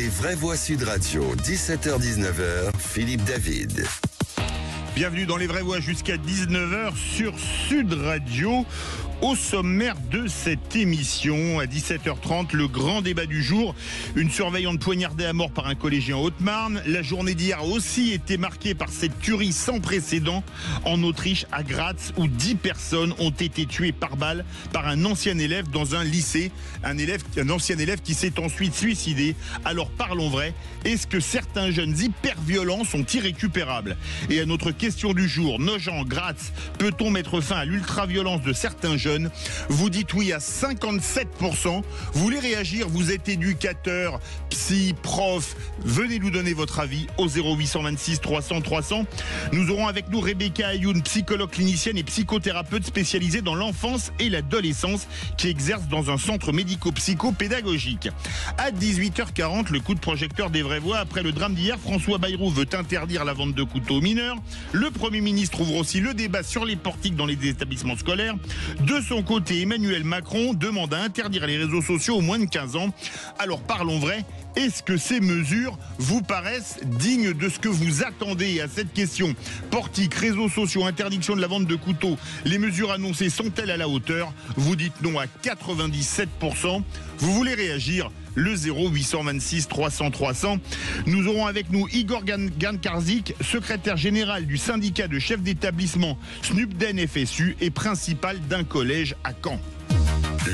Les vraies voix Sud Radio, 17h-19h, Philippe David. Bienvenue dans Les vraies voix jusqu'à 19h sur Sud Radio. Au sommaire de cette émission, à 17h30, le grand débat du jour. Une surveillante poignardée à mort par un collégien en Haute-Marne. La journée d'hier a aussi été marquée par cette tuerie sans précédent en Autriche, à Graz, où 10 personnes ont été tuées par balle par un ancien élève dans un lycée. Un ancien élève qui s'est ensuite suicidé. Alors parlons vrai, est-ce que certains jeunes hyper violents sont irrécupérables? Et à notre question du jour, Nogent, Graz, peut-on mettre fin à l'ultra-violence de certains jeunes? Vous dites oui à 57%. Vous voulez réagir? Vous êtes éducateur, psy, prof. Venez nous donner votre avis au 0826 300 300. Nous aurons avec nous Rebecca Ayoun, psychologue clinicienne et psychothérapeute spécialisée dans l'enfance et l'adolescence, qui exerce dans un centre médico-psycho-pédagogique. À 18h40, le coup de projecteur des vraies voix. Après le drame d'hier, François Bayrou veut interdire la vente de couteaux aux mineurs. Le Premier ministre ouvre aussi le débat sur les portiques dans les établissements scolaires. De son côté, Emmanuel Macron demande à interdire les réseaux sociaux aux moins de 15 ans. Alors parlons vrai, est-ce que ces mesures vous paraissent dignes de ce que vous attendez? À cette question, portiques, réseaux sociaux, interdiction de la vente de couteaux, les mesures annoncées sont-elles à la hauteur? Vous dites non à 97%. Vous voulez réagir? Le 0826 300 300. Nous aurons avec nous Igor Gankarzik, secrétaire général du syndicat de chefs d'établissement SNUPDEN FSU et principal d'un collège à Caen.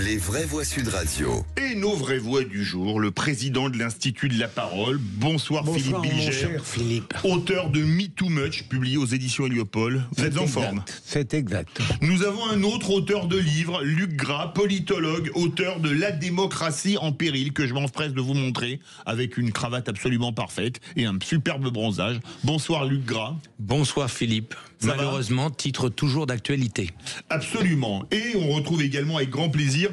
Les vraies voix Sud Radio. Et nos vraies voix du jour, le président de l'Institut de la Parole. Bonsoir Philippe Bilger. Mon cher Philippe. Auteur de Me Too Much, publié aux éditions Heliopol. Vous êtes en forme? C'est exact. Nous avons un autre auteur de livres, Luc Gras, politologue, auteur de La démocratie en péril, que je m'empresse de vous montrer, avec une cravate absolument parfaite et un superbe bronzage. Bonsoir Luc Gras. Bonsoir Philippe. Ça Malheureusement, titre toujours d'actualité. Absolument. Et on retrouve également avec grand plaisir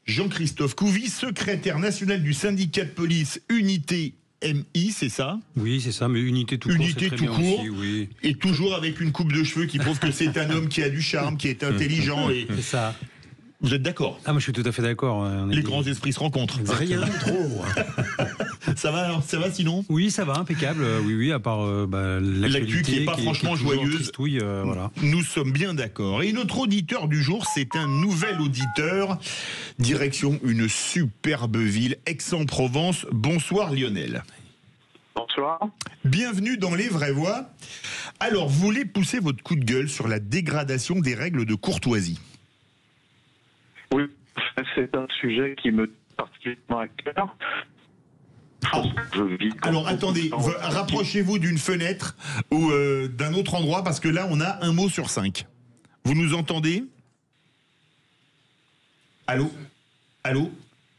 Jean-Christophe Couvi, secrétaire national du syndicat de police Unité MI, c'est ça? Oui, c'est ça, mais unité tout court. Unité tout court, aussi, oui. Et toujours avec une coupe de cheveux qui prouve que c'est un homme qui a du charme, qui est intelligent. Et... C'est ça. Vous êtes d'accord? Ah, moi je suis tout à fait d'accord. Les grands esprits se rencontrent. Rien de trop. Ça va sinon? Oui, ça va, impeccable. Oui, à part l'actu qui n'est pas franchement joyeuse. Tristouille, voilà. Nous sommes bien d'accord. Et notre auditeur du jour, c'est un nouvel auditeur. Direction une superbe ville, Aix-en-Provence. Bonsoir Lionel. Bonsoir. Bienvenue dans Les vraies voix. Alors, vous voulez pousser votre coup de gueule sur la dégradation des règles de courtoisie? Oui, c'est un sujet qui me tient particulièrement à cœur. Alors attendez, rapprochez-vous d'une fenêtre ou d'un autre endroit, parce que là on a un mot sur 5. Vous nous entendez? Allô?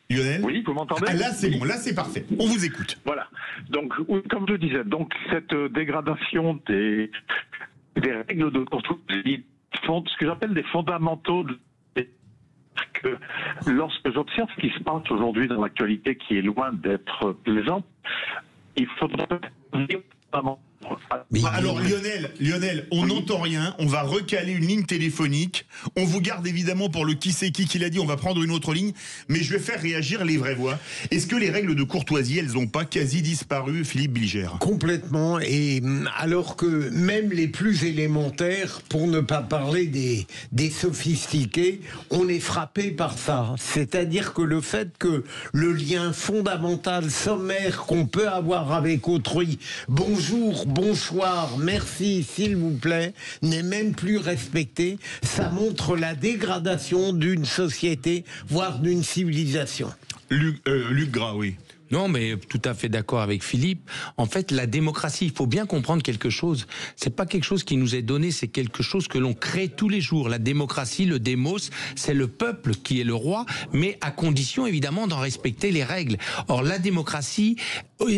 Lionel? Oui, vous m'entendez? Ah, là c'est bon, là c'est parfait. On vous écoute. Voilà. Donc, comme je disais, donc cette dégradation des règles de courtoisie, ce que j'appelle des fondamentaux que lorsque j'observe ce qui se passe aujourd'hui dans l'actualité, qui est loin d'être plaisant, il faudrait alors Lionel, on n'entend rien, on va recaler une ligne téléphonique, on vous garde évidemment pour le qui c'est qui l'a dit, on va prendre une autre ligne, mais je vais faire réagir les vraies voix. Est-ce que les règles de courtoisie, elles n'ont pas quasi disparu, Philippe Bilger? Complètement, et alors que même les plus élémentaires, pour ne pas parler des sophistiqués, on est frappé par ça. C'est-à-dire que le fait que le lien fondamental, sommaire qu'on peut avoir avec autrui, bonjour, bonsoir, merci, s'il vous plaît, n'est même plus respecté. Ça montre la dégradation d'une société, voire d'une civilisation. Luc Gras, oui. Non, mais tout à fait d'accord avec Philippe. En fait, la démocratie, il faut bien comprendre quelque chose. C'est pas quelque chose qui nous est donné, c'est quelque chose que l'on crée tous les jours. La démocratie, le démos, c'est le peuple qui est le roi, mais à condition évidemment d'en respecter les règles. Or, la démocratie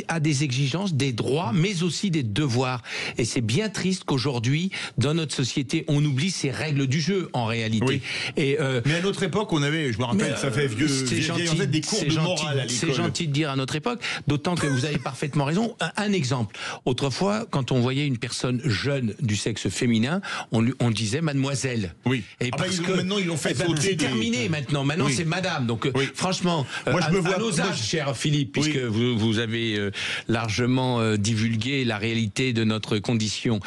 a des exigences, des droits, mais aussi des devoirs. Et c'est bien triste qu'aujourd'hui, dans notre société, on oublie ces règles du jeu, en réalité. Oui. Et mais à notre époque, on avait, je me rappelle, ça fait vieille des cours de morale à l'école. C'est gentil de dire à notre époque, d'autant que vous avez parfaitement raison. Un exemple. Autrefois, quand on voyait une personne jeune du sexe féminin, on disait mademoiselle. Oui. Et maintenant, ils l'ont fait sauter. C'est terminé maintenant. Maintenant, oui. c'est madame. Donc, franchement, moi, je me vois à nos âges, cher Philippe, puisque vous avez largement divulgué la réalité de notre condition.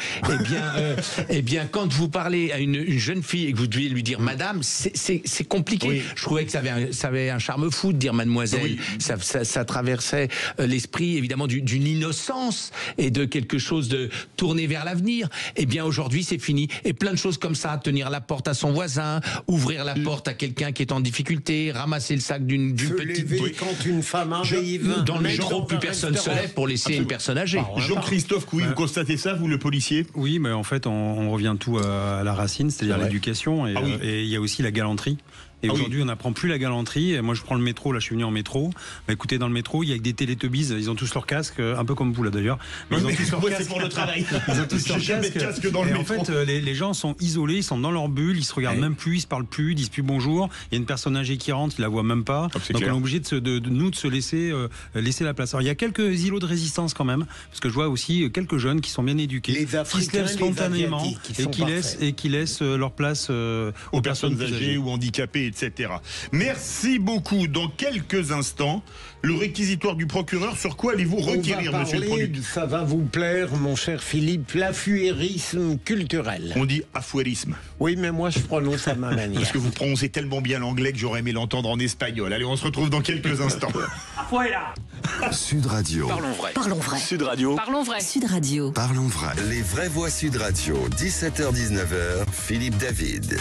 Eh bien, quand vous parlez à une jeune fille et que vous deviez lui dire madame, c'est compliqué. Oui. Je trouvais que ça avait un charme fou de dire mademoiselle. Oui. Ça traversait l'esprit, évidemment, d'une innocence et de quelque chose de tourné vers l'avenir. Eh bien, aujourd'hui, c'est fini. Et plein de choses comme ça, tenir la porte à son voisin, ouvrir la porte à quelqu'un qui est en difficulté, ramasser le sac d'une petite... Quand une femme arrive... Dans le métro, plus personne ne se lève pour laisser une personne âgée. Jean-Christophe Couvi, vous constatez ça, vous, le policier? Oui, mais en fait, on revient tout à la racine, c'est-à-dire l'éducation, et il y a aussi la galanterie. Et aujourd'hui, on n'apprend plus la galanterie. Et moi, je prends le métro. Là, je suis venu en métro. Bah, écoutez, dans le métro, il y a que des Teletubbies. Ils ont tous leur casque, un peu comme vous là d'ailleurs. Ils ont tous leur casque pour le travail. Ils ont tous leur casque dans le métro. En fait, les gens sont isolés. Ils sont dans leur bulle. Ils se regardent même plus. Ils se parlent plus. Ils disent plus bonjour. Il y a une personne âgée qui rentre. Ils la voient même pas. Donc, on est obligé de se laisser la place. Alors, il y a quelques îlots de résistance quand même, parce que je vois aussi quelques jeunes qui sont bien éduqués, qui se lèvent spontanément et qui laissent leur place aux personnes âgées ou handicapées, etc. Merci beaucoup. Dans quelques instants, le réquisitoire du procureur, sur quoi allez-vous requérir, monsieur le producteur? Ça va vous plaire, mon cher Philippe, l'affouérisme culturel. On dit affouérisme. Oui, mais moi je prononce à ma manière. Parce que vous prononcez tellement bien l'anglais que j'aurais aimé l'entendre en espagnol. Allez, on se retrouve dans quelques instants. Afuera. Sud Radio. Parlons vrai. Parlons vrai. Sud Radio. Parlons vrai. Sud Radio. Parlons vrai. Les vraies voix Sud Radio. 17h-19h. Philippe David.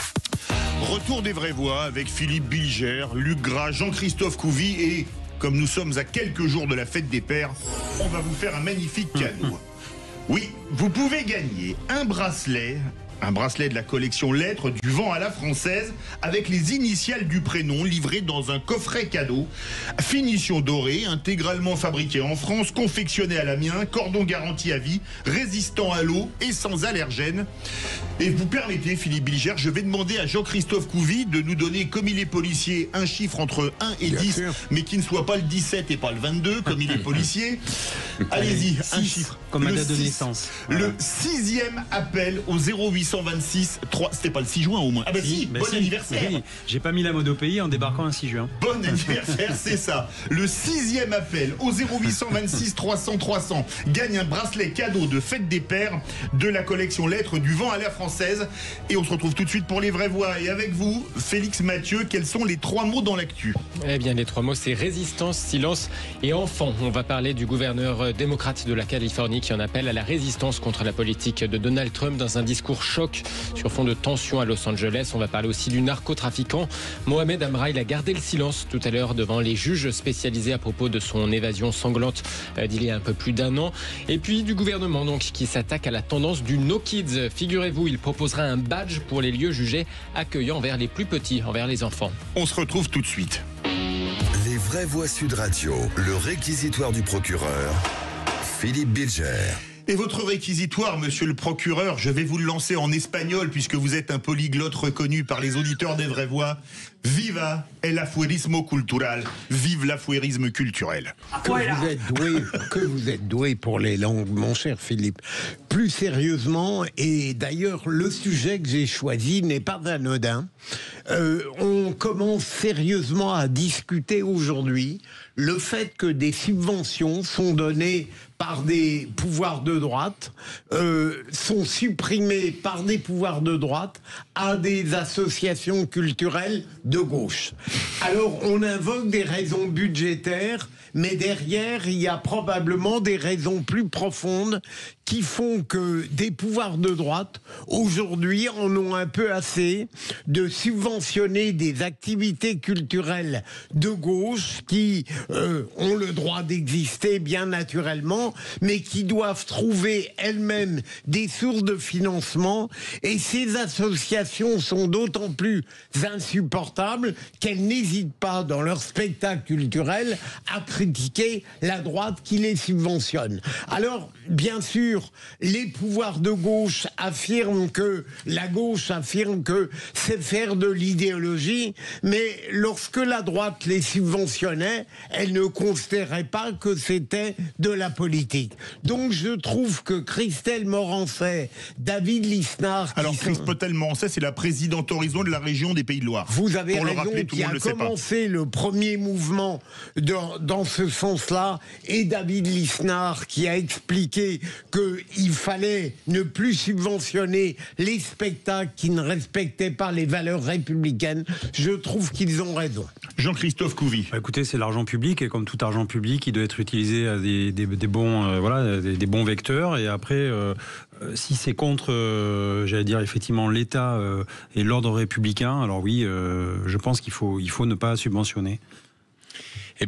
Retour des vraies voix avec Philippe Bilger, Luc Gras, Jean-Christophe Couvi et, comme nous sommes à quelques jours de la fête des pères, on va vous faire un magnifique cadeau. Oui, vous pouvez gagner un bracelet de la collection Lettres du vent à la française avec les initiales du prénom livré dans un coffret cadeau. Finition dorée, intégralement fabriqué en France, confectionné à l'Amiens, cordon garanti à vie, résistant à l'eau et sans allergène. Et vous permettez, Philippe Bilger, je vais demander à Jean-Christophe Couvi de nous donner, comme il est policier, un chiffre entre 1 et 10, mais qui ne soit pas le 17 et pas le 22, comme il est policier. Allez-y, un chiffre. Comme ma date de naissance. Le 6e appel au 0826 3. C'était pas le 6 juin au moins. Ah bah si, bon anniversaire. Oui, j'ai pas mis la mode au pays en débarquant un 6 juin. Bon anniversaire, c'est ça. Le 6e appel au 0826 300 300 gagne un bracelet cadeau de fête des pères de la collection Lettres du vent à la française. Et on se retrouve tout de suite pour les vraies voix. Et avec vous, Félix Mathieu, quels sont les 3 mots dans l'actu? Eh bien, les 3 mots, c'est résistance, silence et enfant. On va parler du gouverneur démocrate de la Californie qui en appelle à la résistance contre la politique de Donald Trump dans un discours choc sur fond de tension à Los Angeles. On va parler aussi du narcotrafiquant Mohamed Amra. Il a gardé le silence tout à l'heure devant les juges spécialisés à propos de son évasion sanglante d'il y a un peu plus d'1 an. Et puis du gouvernement donc qui s'attaque à la tendance du No Kids. Figurez-vous, il proposera un badge pour les lieux jugés accueillants envers les plus petits, envers les enfants. On se retrouve tout de suite. Les vraies voix Sud Radio, le réquisitoire du procureur, Philippe Bilger. Et votre réquisitoire, monsieur le procureur, je vais vous le lancer en espagnol puisque vous êtes un polyglotte reconnu par les auditeurs des vraies voix. Viva el afuerismo cultural. Vive l'afuérisme culturel. Que vous êtes doué pour les langues, mon cher Philippe. Plus sérieusement, et d'ailleurs le sujet que j'ai choisi n'est pas anodin, on commence sérieusement à discuter aujourd'hui le fait que des subventions sont données par des pouvoirs de droite, sont supprimées par des pouvoirs de droite à des associations culturelles de gauche. Alors on invoque des raisons budgétaires, mais derrière il y a probablement des raisons plus profondes qui font que des pouvoirs de droite aujourd'hui en ont un peu assez de subventionner des activités culturelles de gauche qui ont le droit d'exister bien naturellement, mais qui doivent trouver elles-mêmes des sources de financement. Et ces associations sont d'autant plus insupportables qu'elles n'hésitent pas dans leur spectacle culturel à critiquer la droite qui les subventionne. Alors, bien sûr, la gauche affirme que c'est faire de l'idéologie, mais lorsque la droite les subventionnait, elle ne considérait pas que c'était de la politique. Donc je trouve que Christelle Morançais, David Lisnard... Alors Christelle Morançais, c'est la présidente Horizon de la région des Pays de Loire. Vous avez pour raison, le rappeler, tout qui le monde a le sait pas. commencé le premier mouvement dans ce sens-là, et David Lisnard qui a expliqué qu'il fallait ne plus subventionner les spectacles qui ne respectaient pas les valeurs républicaines. Je trouve qu'ils ont raison. Jean-Christophe Couvi. Écoutez, c'est l'argent public, et comme tout argent public, il doit être utilisé à des bons vecteurs. Et après, si c'est contre, j'allais dire effectivement l'État et l'ordre républicain, alors oui, je pense qu'il faut ne pas subventionner. Eh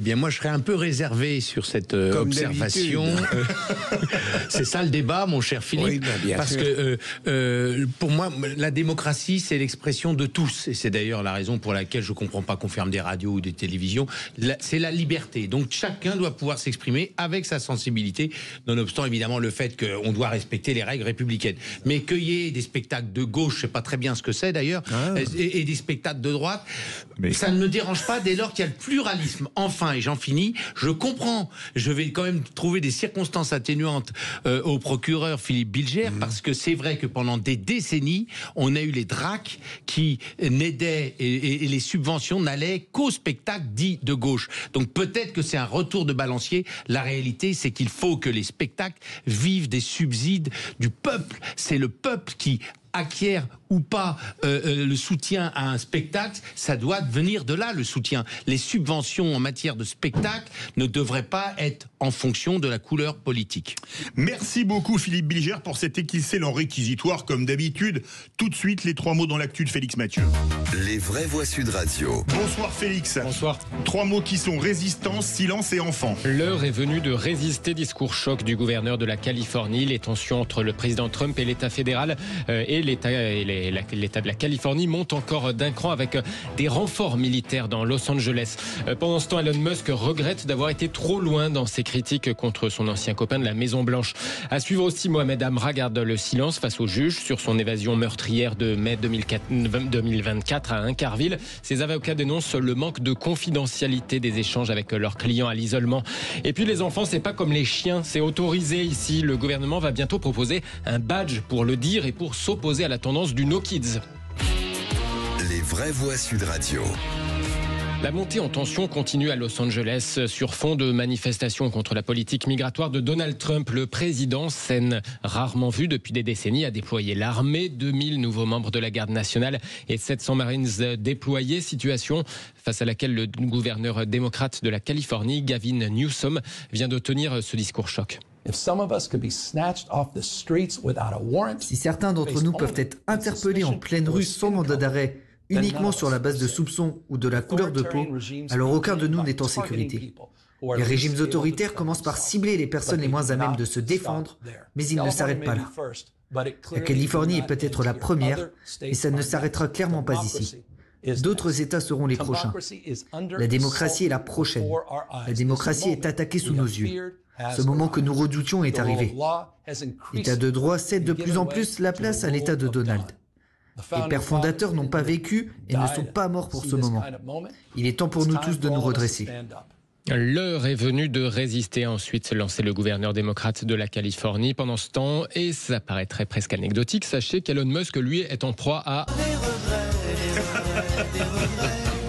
bien, moi, je serais un peu réservé sur cette observation. C'est ça le débat, mon cher Philippe. Oui, bien parce sûr. que pour moi, la démocratie, c'est l'expression de tous. Et c'est d'ailleurs la raison pour laquelle je ne comprends pas qu'on ferme des radios ou des télévisions. C'est la liberté. Donc, chacun doit pouvoir s'exprimer avec sa sensibilité, nonobstant évidemment le fait qu'on doit respecter les règles républicaines. Mais qu'il y ait des spectacles de gauche, je ne sais pas très bien ce que c'est d'ailleurs, et des spectacles de droite, ça ne me dérange pas dès lors qu'il y a le pluralisme. Enfin, et j'en finis, je comprends. Je vais quand même trouver des circonstances atténuantes au procureur Philippe Bilger, parce que c'est vrai que pendant des décennies, on a eu les DRAC qui n'aidaient et les subventions n'allaient qu'aux spectacles dits de gauche. Donc peut-être que c'est un retour de balancier. La réalité, c'est qu'il faut que les spectacles vivent des subsides du peuple. C'est le peuple qui acquiert ou pas le soutien à un spectacle, ça doit venir de là, le soutien. Les subventions en matière de spectacle ne devraient pas être en fonction de la couleur politique. Merci beaucoup Philippe Bilger pour cet excellent réquisitoire, comme d'habitude. Tout de suite, les 3 mots dans l'actu de Félix Mathieu. Les vraies voix Sud Radio. Bonsoir Félix. Bonsoir. 3 mots qui sont résistance, silence et enfant. L'heure est venue de résister. Discours choc du gouverneur de la Californie. Les tensions entre le président Trump et l'État fédéral et l'État de la Californie montent encore d'un cran avec des renforts militaires dans Los Angeles. Pendant ce temps, Elon Musk regrette d'avoir été trop loin dans ses critiques contre son ancien copain de la Maison Blanche. À suivre aussi, Mohamed Amra garde le silence face au juge sur son évasion meurtrière de mai 2024 à Incarville. Ses avocats dénoncent le manque de confidentialité des échanges avec leurs clients à l'isolement. Et puis les enfants, c'est pas comme les chiens, c'est autorisé ici. Le gouvernement va bientôt proposer un badge pour le dire et pour s'opposer à la tendance du No Kids. Les vraies voix Sud Radio. La montée en tension continue à Los Angeles sur fond de manifestations contre la politique migratoire de Donald Trump. Le président, scène rarement vue depuis des décennies, a déployé l'armée, 2000 nouveaux membres de la garde nationale et 700 Marines déployés. Situation face à laquelle le gouverneur démocrate de la Californie, Gavin Newsom, vient de tenir ce discours choc. Si certains d'entre nous peuvent être interpellés en pleine rue sans mandat d'arrêt, uniquement sur la base de soupçons ou de la couleur de peau, alors aucun de nous n'est en sécurité. Les régimes autoritaires commencent par cibler les personnes les moins à même de se défendre, mais ils ne s'arrêtent pas là. La Californie est peut-être la première, mais ça ne s'arrêtera clairement pas ici. D'autres États seront les prochains. La démocratie est la prochaine. La démocratie est attaquée sous nos yeux. Ce moment que nous redoutions est arrivé. L'État de droit cède de plus en plus la place à l'État de Donald. Les pères fondateurs n'ont pas vécu et ne sont pas morts pour ce moment. Il est temps pour nous tous de nous redresser. L'heure est venue de résister, a ensuite lancé le gouverneur démocrate de la Californie. Pendant ce temps, et ça paraîtrait presque anecdotique, sachez qu'Elon Musk, lui, est en proie à...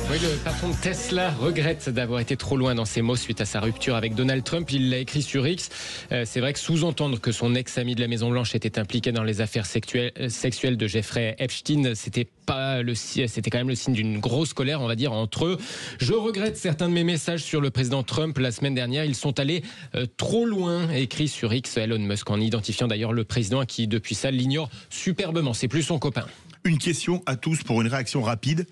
Oui, le patron de Tesla regrette d'avoir été trop loin dans ses mots suite à sa rupture avec Donald Trump. Il l'a écrit sur X. C'est vrai que sous-entendre que son ex-ami de la Maison-Blanche était impliqué dans les affaires sexuelles de Jeffrey Epstein, c'était quand même le signe d'une grosse colère, on va dire, entre eux. Je regrette certains de mes messages sur le président Trump la semaine dernière. Ils sont allés trop loin, écrit sur X Elon Musk, en identifiant d'ailleurs le président qui, depuis ça, l'ignore superbement. C'est plus son copain. Une question à tous pour une réaction rapide.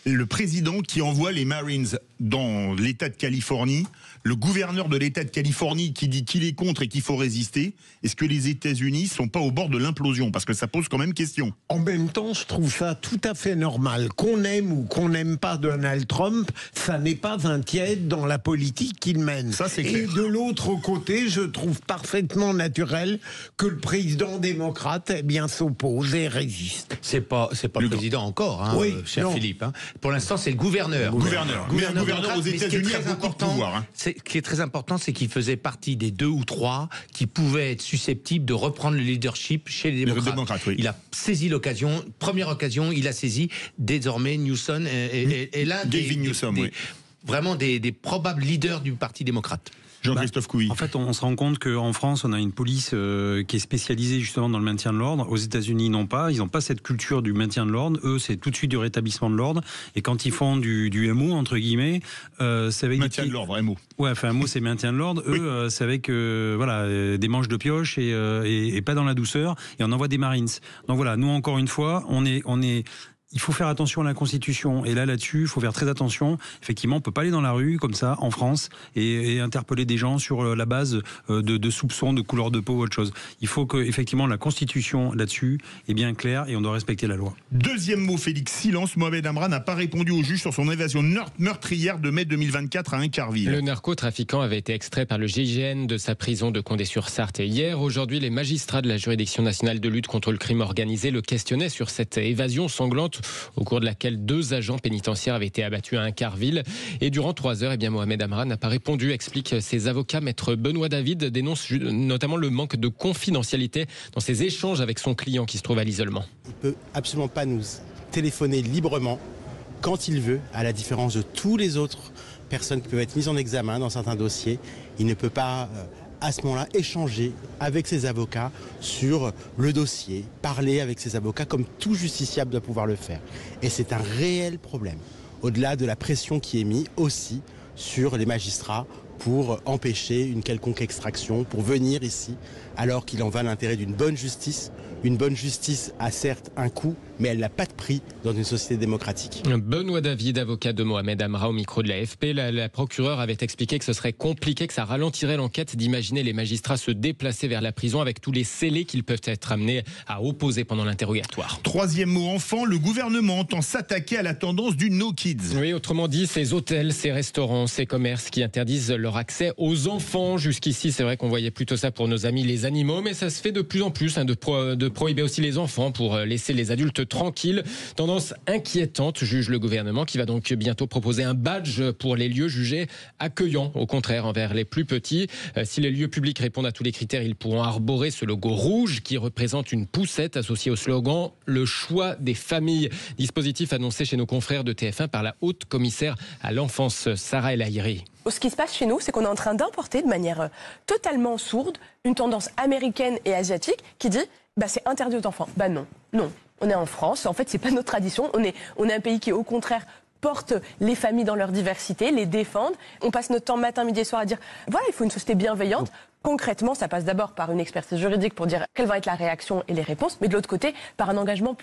le président qui envoie les Marines dans l'État de Californie, le gouverneur de l'État de Californie qui dit qu'il est contre et qu'il faut résister, est-ce que les États-Unis sont pas au bord de l'implosion? Parce que ça pose quand même question. En même temps, je trouve ça tout à fait normal. Qu'on aime ou qu'on n'aime pas Donald Trump, ça n'est pas un tiède dans la politique qu'il mène. Ça, c'est clair. Et de l'autre côté, je trouve parfaitement naturel que le président démocrate s'oppose et résiste. C'est pas le président encore, hein, oui, cher Philippe. Hein. Pour l'instant, c'est le gouverneur. Mais un gouverneur aux États-Unis a beaucoup de pouvoir. Hein. Ce qui est très important, c'est qu'il faisait partie des 2 ou 3 qui pouvaient être susceptibles de reprendre le leadership chez les démocrates. Oui. Il a saisi l'occasion, première occasion, il a saisi. Désormais, Newsom est l'un vraiment des probables leaders du Parti démocrate. Jean-Christophe Couvi. En fait, on se rend compte qu'en France, on a une police qui est spécialisée justement dans le maintien de l'ordre. Aux États-Unis, ils n'ont pas cette culture du maintien de l'ordre. Eux, c'est tout de suite du rétablissement de l'ordre. Et quand ils font du MO, entre guillemets, c'est avec maintien de l'ordre, MO. Ouais, enfin, MO, c'est maintien de l'ordre. Oui. Eux, c'est avec des manches de pioche et pas dans la douceur. Et on envoie des Marines. Donc voilà, nous encore une fois, il faut faire attention à la Constitution. Et là-dessus, il faut faire très attention. Effectivement, on ne peut pas aller dans la rue comme ça, en France, et interpeller des gens sur la base de soupçons, de couleur de peau ou autre chose. Il faut que, effectivement, la Constitution là-dessus est bien claire et on doit respecter la loi. Deuxième mot, Félix, silence. Mohamed Amra n'a pas répondu au juge sur son évasion meurtrière de mai 2024 à Incarville. Le narcotrafiquant avait été extrait par le GIGN de sa prison de Condé-sur-Sarthe. Et hier, aujourd'hui, les magistrats de la juridiction nationale de lutte contre le crime organisé le questionnaient sur cette évasion sanglante au cours de laquelle 2 agents pénitentiaires avaient été abattus à Incarville. Et durant 3 heures, Mohamed Amra n'a pas répondu, explique ses avocats. Maître Benoît David dénonce notamment le manque de confidentialité dans ses échanges avec son client qui se trouve à l'isolement. Il ne peut absolument pas nous téléphoner librement quand il veut, à la différence de tous les autres personnes qui peuvent être mises en examen dans certains dossiers. Il ne peut pas à ce moment-là, échanger avec ses avocats sur le dossier, parler avec ses avocats comme tout justiciable doit pouvoir le faire. Et c'est un réel problème, au-delà de la pression qui est mise aussi sur les magistrats pour empêcher une quelconque extraction, pour venir ici, alors qu'il en va l'intérêt d'une bonne justice. Une bonne justice a certes un coût, mais elle n'a pas de prix dans une société démocratique. Benoît David, avocat de Mohamed Amra au micro de l'AFP, la procureure avait expliqué que ce serait compliqué, que ça ralentirait l'enquête d'imaginer les magistrats se déplacer vers la prison avec tous les scellés qu'ils peuvent être amenés à opposer pendant l'interrogatoire. Troisième mot, enfant, le gouvernement entend s'attaquer à la tendance du No Kids. Oui, autrement dit, ces hôtels, ces restaurants, ces commerces qui interdisent leur accès aux enfants. Jusqu'ici, c'est vrai qu'on voyait plutôt ça pour nos amis les animaux, mais ça se fait de plus en plus de prohiber aussi les enfants pour laisser les adultes tranquilles. Tendance inquiétante, juge le gouvernement, qui va donc bientôt proposer un badge pour les lieux jugés accueillants, au contraire, envers les plus petits. Si les lieux publics répondent à tous les critères, ils pourront arborer ce logo rouge qui représente une poussette associée au slogan « Le choix des familles ». Dispositif annoncé chez nos confrères de TF1 par la haute commissaire à l'enfance, Sarah El Haïry. Ce qui se passe chez nous, c'est qu'on est en train d'importer de manière totalement sourde une tendance américaine et asiatique qui dit c'est interdit aux enfants. Non, on est en France, en fait c'est pas notre tradition, on est un pays qui au contraire porte les familles dans leur diversité, les défendent. On passe notre temps matin, midi et soir à dire voilà, il faut une société bienveillante. Concrètement, ça passe d'abord par une expertise juridique pour dire quelle va être la réaction et les réponses, mais de l'autre côté, par un engagement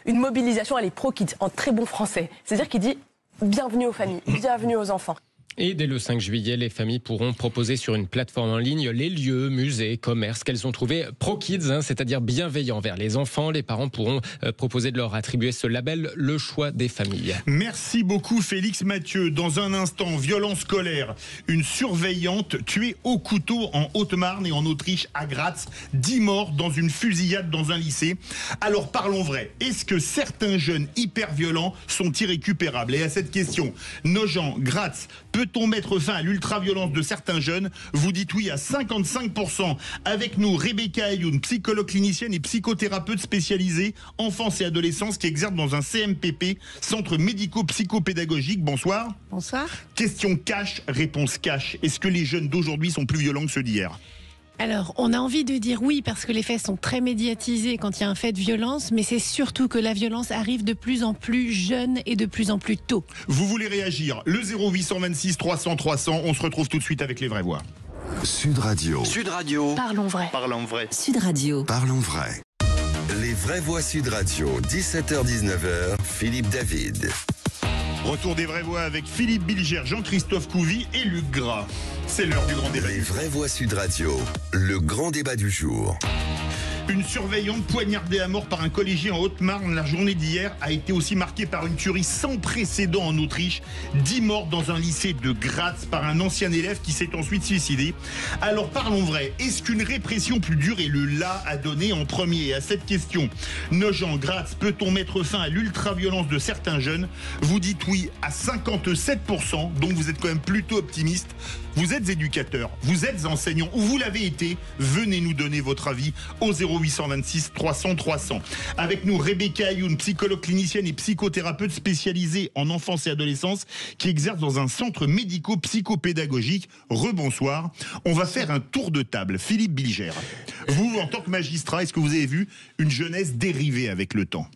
une mobilisation, elle est pro-kids, en très bon français. C'est-à-dire qu'il dit bienvenue aux familles, bienvenue aux enfants. Et dès le 5 juillet, les familles pourront proposer sur une plateforme en ligne les lieux, musées, commerces qu'elles ont trouvés pro-kids, c'est-à-dire bienveillants vers les enfants. Les parents pourront proposer de leur attribuer ce label « Le choix des familles ». Merci beaucoup Félix Mathieu. Dans un instant, violence scolaire. Une surveillante tuée au couteau en Haute-Marne et en Autriche à Graz. 10 morts dans une fusillade dans un lycée. Alors parlons vrai. Est-ce que certains jeunes hyper violents sont irrécupérables? Et à cette question, Nogent, Graz, peut-on mettre fin à l'ultra-violence de certains jeunes? Vous dites oui à 55%. Avec nous, Rebecca Ayoun, psychologue clinicienne et psychothérapeute spécialisée enfance et adolescence qui exerce dans un CMPP, centre médico-psychopédagogique. Bonsoir. Bonsoir. Question cash, réponse cash. Est-ce que les jeunes d'aujourd'hui sont plus violents que ceux d'hier? Alors, on a envie de dire oui parce que les faits sont très médiatisés quand il y a un fait de violence, mais c'est surtout que la violence arrive de plus en plus jeune et de plus en plus tôt. Vous voulez réagir? Le 0826 300 300, on se retrouve tout de suite avec les vraies voix. Sud Radio. Sud Radio. Parlons vrai. Parlons vrai. Sud Radio. Parlons vrai. Les vraies voix Sud Radio, 17h-19h, Philippe David. Retour des vraies voix avec Philippe Bilger, Jean-Christophe Couvi et Luc Gras. C'est l'heure du grand débat. Les vraies voix Sud Radio, le grand débat du jour. Une surveillante poignardée à mort par un collégien en Haute-Marne. La journée d'hier a été aussi marquée par une tuerie sans précédent en Autriche. 10 morts dans un lycée de Graz par un ancien élève qui s'est ensuite suicidé. Alors parlons vrai, est-ce qu'une répression plus dure est le là à donner en premier? Et à cette question, Nogent, Graz, peut-on mettre fin à l'ultra-violence de certains jeunes? Vous dites oui à 57%, donc vous êtes quand même plutôt optimiste. Vous êtes éducateur, vous êtes enseignant ou vous l'avez été, venez nous donner votre avis au 0826 300 300. Avec nous, Rebecca Ayoun, psychologue clinicienne et psychothérapeute spécialisée en enfance et adolescence qui exerce dans un centre médico-psychopédagogique. Rebonsoir. On va faire un tour de table. Philippe Bilger, vous, en tant que magistrat, est-ce que vous avez vu une jeunesse dériver avec le temps ?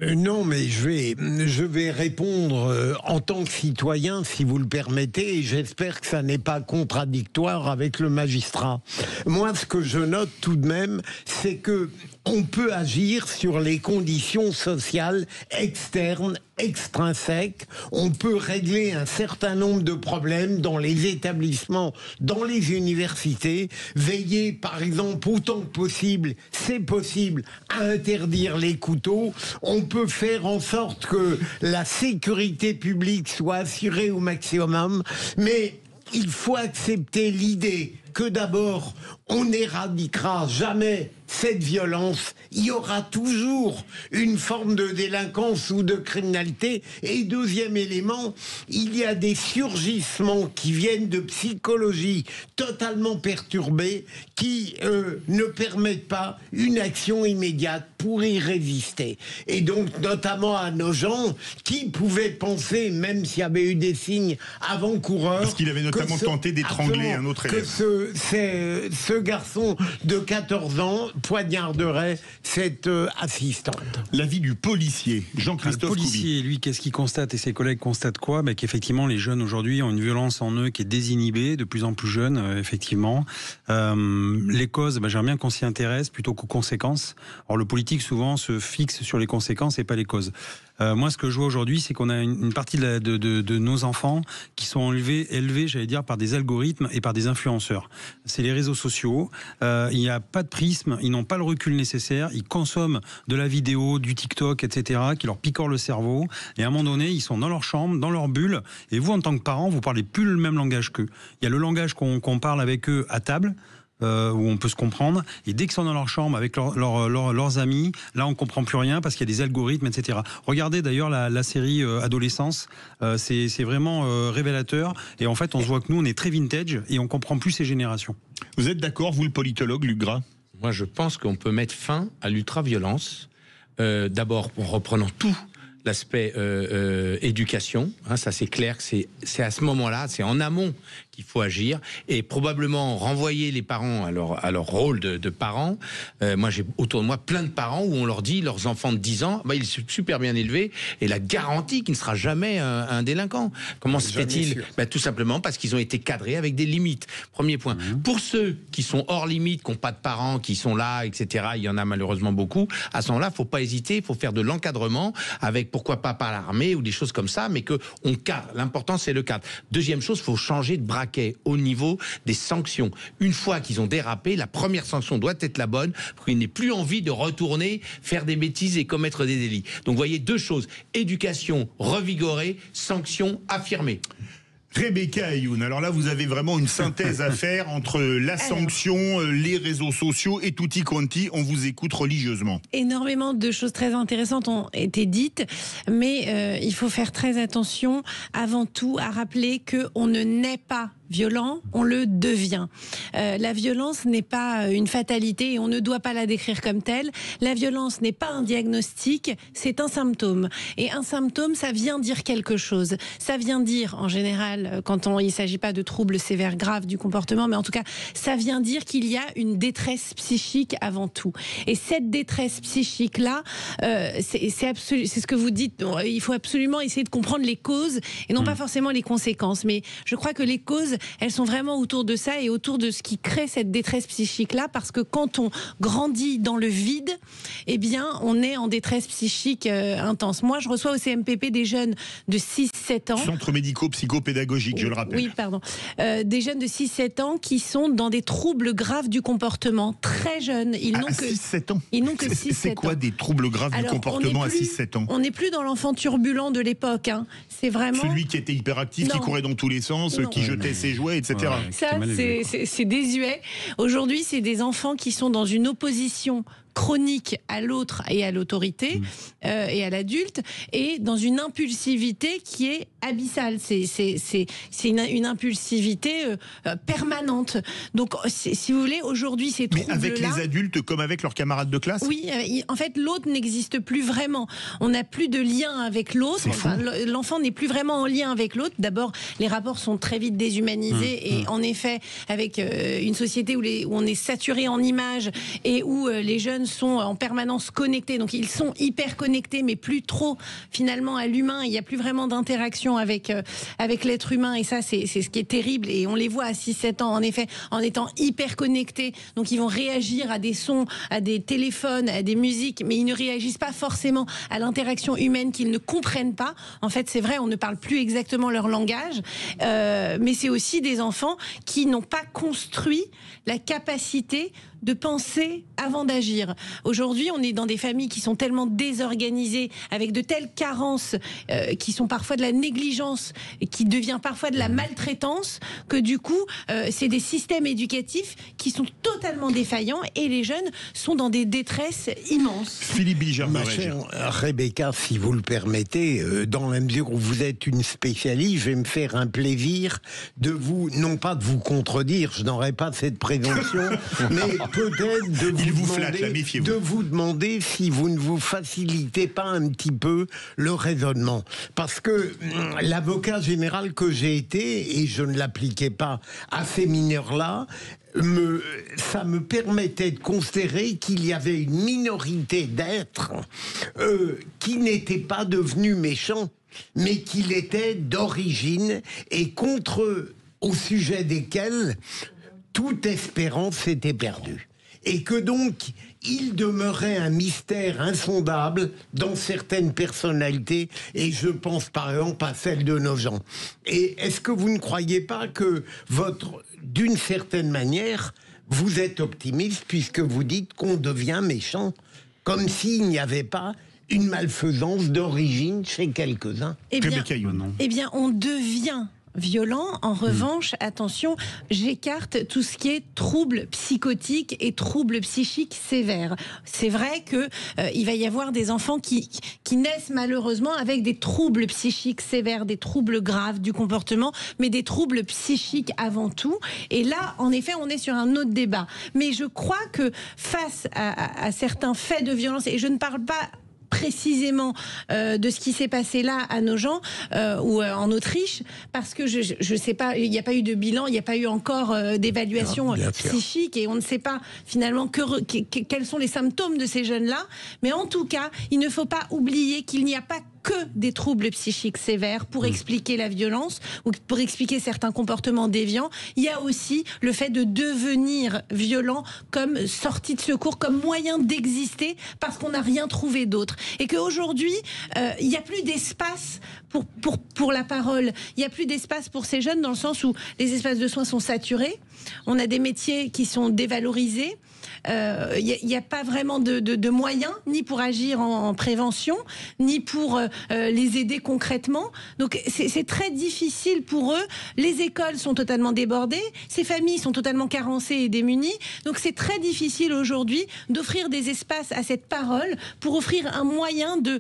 Non, mais je vais répondre en tant que citoyen, si vous le permettez, et j'espère que ça n'est pas contradictoire avec le magistrat. Moi, ce que je note tout de même, c'est que on peut agir sur les conditions sociales externes, extrinsèques. On peut régler un certain nombre de problèmes dans les établissements, dans les universités. Veiller, par exemple, autant que possible, c'est possible, à interdire les couteaux. On peut faire en sorte que la sécurité publique soit assurée au maximum. Mais il faut accepter l'idée que d'abord, on n'éradiquera jamais cette violence. Il y aura toujours une forme de délinquance ou de criminalité. Et deuxième élément, il y a des surgissements qui viennent de psychologie totalement perturbée qui ne permettent pas une action immédiate pour y résister. Et donc, notamment à Nogent, qui pouvait penser, même s'il y avait eu des signes avant-coureurs... Parce qu'il avait notamment tenté d'étrangler un autre élève. Que ce garçon de 14 ans poignarderait cette assistante. L'avis du policier, Jean-Christophe Couvi. Le policier, lui, qu'est-ce qu'il constate et ses collègues constatent quoi? Qu'effectivement, les jeunes aujourd'hui ont une violence en eux qui est désinhibée, de plus en plus jeune, effectivement. Les causes, j'aimerais bien qu'on s'y intéresse plutôt qu'aux conséquences. Or, le politique, souvent, se fixe sur les conséquences et pas les causes. Moi, ce que je vois aujourd'hui, c'est qu'on a une partie de nos enfants qui sont élevés, j'allais dire, par des algorithmes et par des influenceurs. C'est les réseaux sociaux. Il n'y a pas de prisme, ils n'ont pas le recul nécessaire. Ils consomment de la vidéo, du TikTok, etc., qui leur picore le cerveau. Et à un moment donné, ils sont dans leur chambre, dans leur bulle. Et vous, en tant que parents, vous parlez plus le même langage qu'eux. Il y a le langage qu'on parle avec eux à table. Où on peut se comprendre, et dès qu'ils sont dans leur chambre avec leurs amis, là on comprend plus rien parce qu'il y a des algorithmes, etc. Regardez d'ailleurs la série Adolescence, c'est vraiment révélateur, et en fait on se voit que nous on est très vintage et on comprend plus ces générations. Vous êtes d'accord, vous le politologue Luc Gras? Moi je pense qu'on peut mettre fin à l'ultra-violence, d'abord en reprenant tout l'aspect éducation, ça c'est clair que c'est à ce moment-là, c'est en amont qu'il faut agir, et probablement renvoyer les parents à leur rôle de parents. Moi j'ai autour de moi plein de parents où on leur dit, leurs enfants de 10 ans, il est super bien élevé et la garantie qu'il ne sera jamais un délinquant. Comment se fait-il? Tout simplement parce qu'ils ont été cadrés avec des limites. Premier point. Pour ceux qui sont hors limite, qui n'ont pas de parents, qui sont là, etc., il y en a malheureusement beaucoup, à ce moment-là, il ne faut pas hésiter, il faut faire de l'encadrement avec, pourquoi pas par l'armée ou des choses comme ça, mais qu'on cadre. L'important c'est le cadre. Deuxième chose, il faut changer de braquet au niveau des sanctions. Une fois qu'ils ont dérapé, la première sanction doit être la bonne pour qu'ils n'aient plus envie de retourner faire des bêtises et commettre des délits. Donc vous voyez, deux choses, éducation revigorée, sanctions affirmées. Rebecca Ayoun, alors là vous avez vraiment une synthèse à faire entre la sanction, les réseaux sociaux et tutti quanti. On vous écoute religieusement. Énormément de choses très intéressantes ont été dites, mais il faut faire très attention avant tout à rappeler qu'on ne naît pas violent, on le devient. La violence n'est pas une fatalité et on ne doit pas la décrire comme telle. La violence n'est pas un diagnostic, c'est un symptôme. Et un symptôme, ça vient dire quelque chose. Ça vient dire, en général, quand il ne s'agit pas de troubles sévères graves du comportement, mais en tout cas, ça vient dire qu'il y a une détresse psychique avant tout. Et cette détresse psychique-là, c'est ce que vous dites, il faut absolument essayer de comprendre les causes et non pas forcément les conséquences. Mais je crois que les causes, elles sont vraiment autour de ça et autour de ce qui crée cette détresse psychique-là, parce que quand on grandit dans le vide, eh bien, on est en détresse psychique intense. Moi, je reçois au CMPP des jeunes de 6-7 ans. Centre médico-psychopédagogique, je le rappelle. Oui, pardon. Des jeunes de 6-7 ans qui sont dans des troubles graves du comportement. Très jeunes. Ils n'ont que 6-7 ans. Ils n'ont que 6-7 ans. C'est quoi des troubles graves du comportement à 6-7 ans? On n'est plus dans l'enfant turbulent de l'époque. Hein. C'est vraiment... Celui qui était hyperactif, qui courait dans tous les sens, qui jetait ses jouets, etc. Ouais, ça, c'est désuet. Aujourd'hui, c'est des enfants qui sont dans une opposition chronique à l'autre et à l'autorité et à l'adulte, et dans une impulsivité qui est abyssale. C'est une impulsivité permanente. Donc, si vous voulez, aujourd'hui, ces troubles-là... Mais avec les adultes comme avec leurs camarades de classe? Oui, en fait, l'autre n'existe plus vraiment. On n'a plus de lien avec l'autre. Enfin, l'enfant n'est plus vraiment en lien avec l'autre. D'abord, les rapports sont très vite déshumanisés et en effet, avec une société où on est saturé en images et où les jeunes sont en permanence connectés, donc ils sont hyper connectés, mais plus trop finalement à l'humain. Il n'y a plus vraiment d'interaction avec l'être humain, et ça c'est ce qui est terrible, et on les voit à 6-7 ans en effet en étant hyper connectés, donc ils vont réagir à des sons, à des téléphones, à des musiques, mais ils ne réagissent pas forcément à l'interaction humaine qu'ils ne comprennent pas. En fait, c'est vrai, on ne parle plus exactement leur langage, mais c'est aussi des enfants qui n'ont pas construit la capacité de penser avant d'agir. Aujourd'hui, on est dans des familles qui sont tellement désorganisées, avec de telles carences qui sont parfois de la négligence, et qui devient parfois de la maltraitance, que du coup, c'est des systèmes éducatifs qui sont totalement défaillants, et les jeunes sont dans des détresses immenses. Philippe Bilger, ma chère Rebecca, si vous le permettez, dans la mesure où vous êtes une spécialiste, je vais me faire un plaisir de vous, non pas de vous contredire, je n'aurais pas cette présomption, mais peut-être de vous demander si vous ne vous facilitez pas un petit peu le raisonnement. Parce que l'avocat général que j'ai été, et je ne l'appliquais pas à ces mineurs-là, ça me permettait de considérer qu'il y avait une minorité d'êtres qui n'étaient pas devenus méchants, mais qui l'étaient d'origine, et au sujet desquels toute espérance s'était perdue. Et que donc, il demeurait un mystère insondable dans certaines personnalités, et je pense par exemple à celle de nos gens. Et est-ce que vous ne croyez pas que d'une certaine manière, vous êtes optimiste puisque vous dites qu'on devient méchant, comme s'il n'y avait pas une malfaisance d'origine chez quelques-uns? Eh bien, on devient violent. En revanche, attention, j'écarte tout ce qui est troubles psychotiques et troubles psychiques sévères. C'est vrai que il va y avoir des enfants qui naissent malheureusement avec des troubles psychiques sévères, des troubles graves du comportement, mais des troubles psychiques avant tout. Et là, en effet, on est sur un autre débat. Mais je crois que face à certains faits de violence, et je ne parle pas précisément de ce qui s'est passé là à Nogent ou en Autriche, parce que je sais pas, il n'y a pas eu de bilan, il n'y a pas eu encore d'évaluation psychique, et on ne sait pas finalement quels sont les symptômes de ces jeunes-là. Mais en tout cas, il ne faut pas oublier qu'il n'y a pas que des troubles psychiques sévères pour expliquer la violence ou pour expliquer certains comportements déviants. Il y a aussi le fait de devenir violent comme sortie de secours, comme moyen d'exister, parce qu'on n'a rien trouvé d'autre. Et qu'aujourd'hui, il n'y a plus d'espace pour la parole. Il n'y a plus d'espace pour ces jeunes, dans le sens où les espaces de soins sont saturés. On a des métiers qui sont dévalorisés. Il n'y a pas vraiment de moyens, ni pour agir en prévention, ni pour les aider concrètement. Donc c'est très difficile pour eux. Les écoles sont totalement débordées, ces familles sont totalement carencées et démunies. Donc c'est très difficile aujourd'hui d'offrir des espaces à cette parole pour offrir un moyen de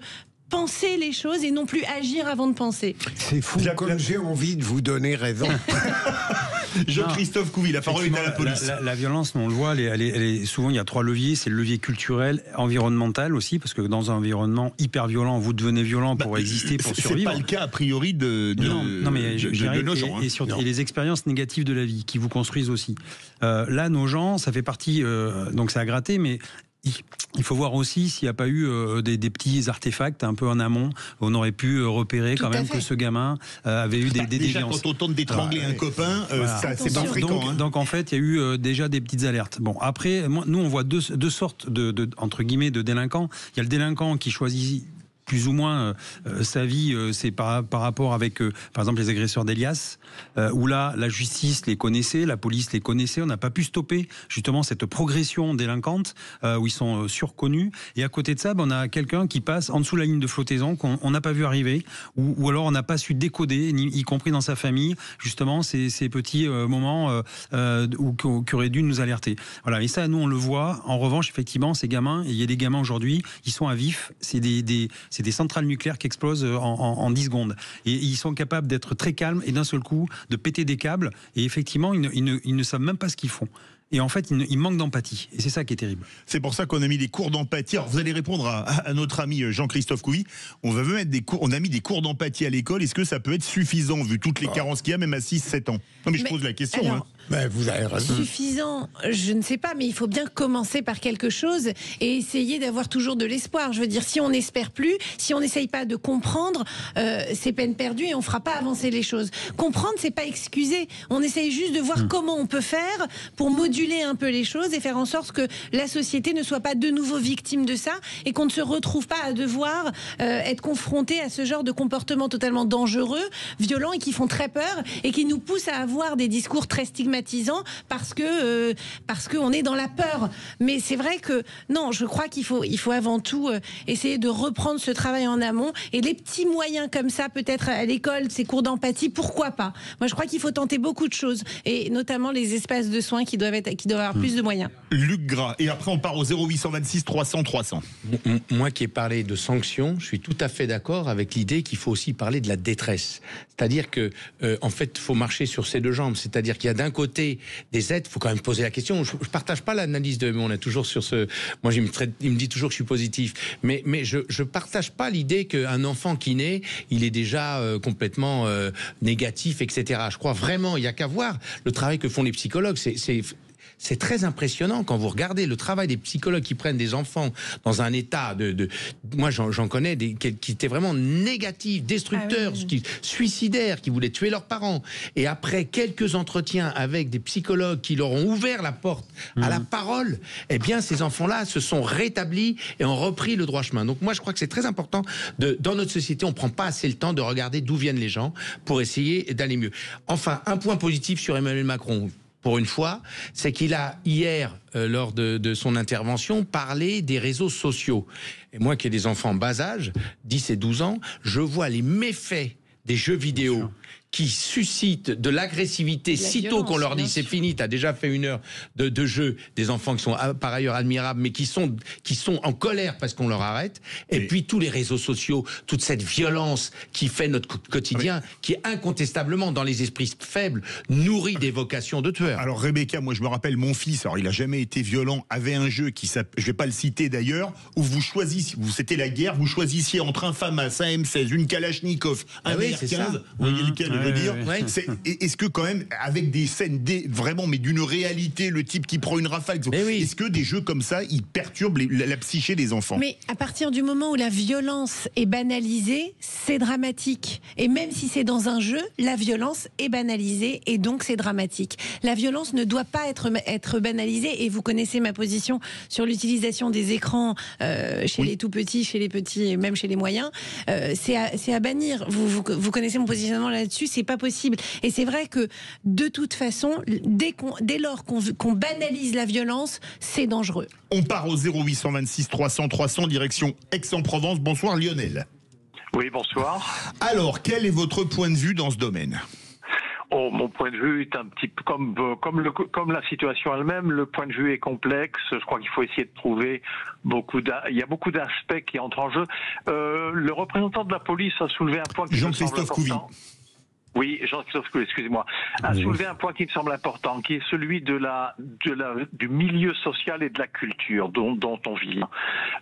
penser les choses et non plus agir avant de penser. C'est fou, comme j'ai envie de vous donner raison. Jean-Christophe Couvi, la parole est à la police. La violence, on le voit, souvent il y a trois leviers. C'est le levier culturel, environnemental aussi, parce que dans un environnement hyper violent, vous devenez violent pour exister, pour survivre. C'est pas le cas a priori de nos gens. Et les expériences négatives de la vie qui vous construisent aussi. Là, nos gens, ça fait partie, donc ça a gratté, mais Il faut voir aussi s'il n'y a pas eu des petits artefacts un peu en amont. On aurait pu repérer quand même que ce gamin avait eu des déviances. Quand on tente d'étrangler un copain, ça c'est pas fréquent. Donc en fait, il y a eu déjà des petites alertes. Bon, après, nous on voit deux sortes entre guillemets de délinquants. Il y a le délinquant qui choisit plus ou moins sa vie, c'est par rapport avec, par exemple, les agresseurs d'Elias, où là, la justice les connaissait, la police les connaissait, on n'a pas pu stopper justement cette progression délinquante, où ils sont surconnus. Et à côté de ça, on a quelqu'un qui passe en dessous de la ligne de flottaison, qu'on n'a pas vu arriver, ou alors on n'a pas su décoder, y compris dans sa famille, justement, ces petits moments qui auraient dû nous alerter. Voilà, et ça, nous, on le voit. En revanche, effectivement, ces gamins, et il y a des gamins aujourd'hui, ils sont à vif, c'est des centrales nucléaires qui explosent en 10 secondes. Et ils sont capables d'être très calmes et d'un seul coup de péter des câbles. Et effectivement, ils ne savent même pas ce qu'ils font. Et en fait, il manque d'empathie. Et c'est ça qui est terrible. C'est pour ça qu'on a mis des cours d'empathie. Alors, vous allez répondre à notre ami Jean-Christophe Couvi. On a mis des cours d'empathie à l'école. Est-ce que ça peut être suffisant, vu toutes les carences qu'il y a, même à 6-7 ans? Non, mais je pose la question. Alors, vous avez raison. Suffisant, je ne sais pas, mais il faut bien commencer par quelque chose et essayer d'avoir toujours de l'espoir. Je veux dire, si on n'espère plus, si on n'essaye pas de comprendre, c'est peine perdue et on ne fera pas avancer les choses. Comprendre, c'est pas excuser. On essaye juste de voir comment on peut faire pour moduler un peu les choses et faire en sorte que la société ne soit pas de nouveau victime de ça et qu'on ne se retrouve pas à devoir être confronté à ce genre de comportements totalement dangereux, violents et qui font très peur et qui nous poussent à avoir des discours très stigmatisants parce qu'on est dans la peur. Mais c'est vrai que non, je crois qu'il faut avant tout essayer de reprendre ce travail en amont et les petits moyens comme ça, peut-être à l'école, ces cours d'empathie, pourquoi pas. Moi, je crois qu'il faut tenter beaucoup de choses et notamment les espaces de soins qui doivent avoir plus de moyens. Luc Gras. Et après, on part au 0826 300 300. Moi qui ai parlé de sanctions, je suis tout à fait d'accord avec l'idée qu'il faut aussi parler de la détresse. C'est-à-dire que, en fait, il faut marcher sur ses deux jambes. C'est-à-dire qu'il y a d'un côté des aides, il faut quand même poser la question. Je ne partage pas l'analyse de... On est toujours sur ce... Moi, il me dit toujours que je suis positif. Mais je ne partage pas l'idée qu'un enfant qui naît, il est déjà complètement négatif, etc. Je crois vraiment, il n'y a qu'à voir le travail que font les psychologues. C'est très impressionnant quand vous regardez le travail des psychologues qui prennent des enfants dans un état moi j'en connais qui étaient vraiment négatifs, destructeurs, suicidaires, qui voulaient tuer leurs parents. Et après quelques entretiens avec des psychologues qui leur ont ouvert la porte à la parole, eh bien ces enfants-là se sont rétablis et ont repris le droit chemin. Donc moi je crois que c'est très important. Dans notre société, on ne prend pas assez le temps de regarder d'où viennent les gens pour essayer d'aller mieux. Enfin, un point positif sur Emmanuel Macron. Pour une fois, c'est qu'il a hier, lors de son intervention, parlé des réseaux sociaux. Et moi qui ai des enfants en bas âge, 10 et 12 ans, je vois les méfaits des jeux vidéo qui suscitent de l'agressivité sitôt qu'on leur dit c'est fini, t'as déjà fait 1 heure de jeu, des enfants qui sont par ailleurs admirables mais qui sont en colère parce qu'on leur arrête, et puis tous les réseaux sociaux, toute cette violence qui fait notre quotidien, qui incontestablement dans les esprits faibles nourrit des vocations de tueurs. Alors Rebecca, moi je me rappelle mon fils, alors il a jamais été violent, avait un jeu qui s'appelle, je vais pas le citer d'ailleurs, où vous choisissiez, c'était la guerre, vous choisissiez entre un FAMAS, un M16, une Kalachnikov, un R15, vous voyez lequel je veux dire. Est-ce que quand même, avec des scènes vraiment, mais d'une réalité, le type qui prend une rafale, est-ce que des jeux comme ça, ils perturbent la psyché des enfants? Mais à partir du moment où la violence est banalisée, c'est dramatique. Et même si c'est dans un jeu, la violence est banalisée et donc c'est dramatique. La violence ne doit pas être banalisée, et vous connaissez ma position sur l'utilisation des écrans chez les tout petits, chez les petits et même chez les moyens. C'est à bannir. Vous connaissez mon positionnement là-dessus. C'est pas possible. Et c'est vrai que de toute façon, dès lors qu'on banalise la violence, c'est dangereux. On part au 0826 300 300 direction Aix-en-Provence. Bonsoir Lionel. Oui, bonsoir. Alors, quel est votre point de vue dans ce domaine? Mon point de vue est un petit peu comme la situation elle-même. Le point de vue est complexe. Je crois qu'il faut essayer de trouver il y a beaucoup d'aspects qui entrent en jeu. Le représentant de la police a soulevé un point qui me semble important. Oui, Jean-Christophe, excusez-moi, a soulevé un point qui me semble important, qui est celui du milieu social et de la culture dont on vit.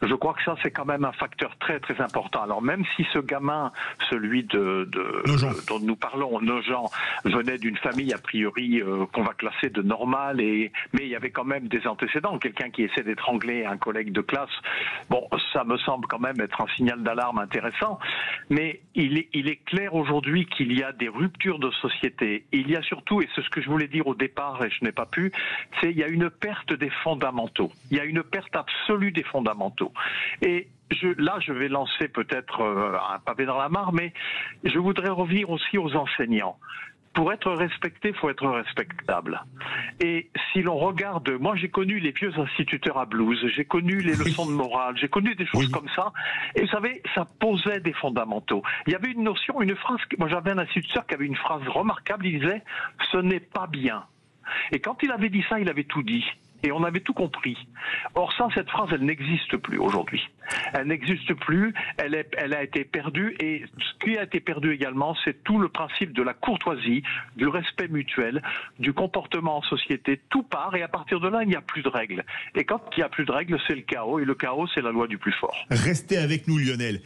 Je crois que ça, c'est quand même un facteur très très important. Alors même si ce gamin, celui dont nous parlons, Nogent, venait d'une famille a priori qu'on va classer de normale, mais il y avait quand même des antécédents. Quelqu'un qui essaie d'étrangler un collègue de classe, bon, ça me semble quand même être un signal d'alarme intéressant. Mais il est clair aujourd'hui qu'il y a des rupture de société. Il y a surtout, et c'est ce que je voulais dire au départ et je n'ai pas pu, il y a une perte des fondamentaux. Il y a une perte absolue des fondamentaux. Et là, je vais lancer peut-être un pavé dans la mare, mais je voudrais revenir aussi aux enseignants. Pour être respecté, il faut être respectable. Et si l'on regarde, moi j'ai connu les vieux instituteurs à blouse, j'ai connu les leçons de morale, j'ai connu des choses comme ça, et vous savez, ça posait des fondamentaux. Il y avait une notion, une phrase, moi j'avais un instituteur qui avait une phrase remarquable, il disait « ce n'est pas bien ». Et quand il avait dit ça, il avait tout dit. Et on avait tout compris. Or ça, cette phrase, elle n'existe plus aujourd'hui. Elle n'existe plus, elle a été perdue, et ce qui a été perdu également, c'est tout le principe de la courtoisie, du respect mutuel, du comportement en société, tout part, et à partir de là, il n'y a plus de règles. Et quand il n'y a plus de règles, c'est le chaos, et le chaos, c'est la loi du plus fort. Restez avec nous, Lionel.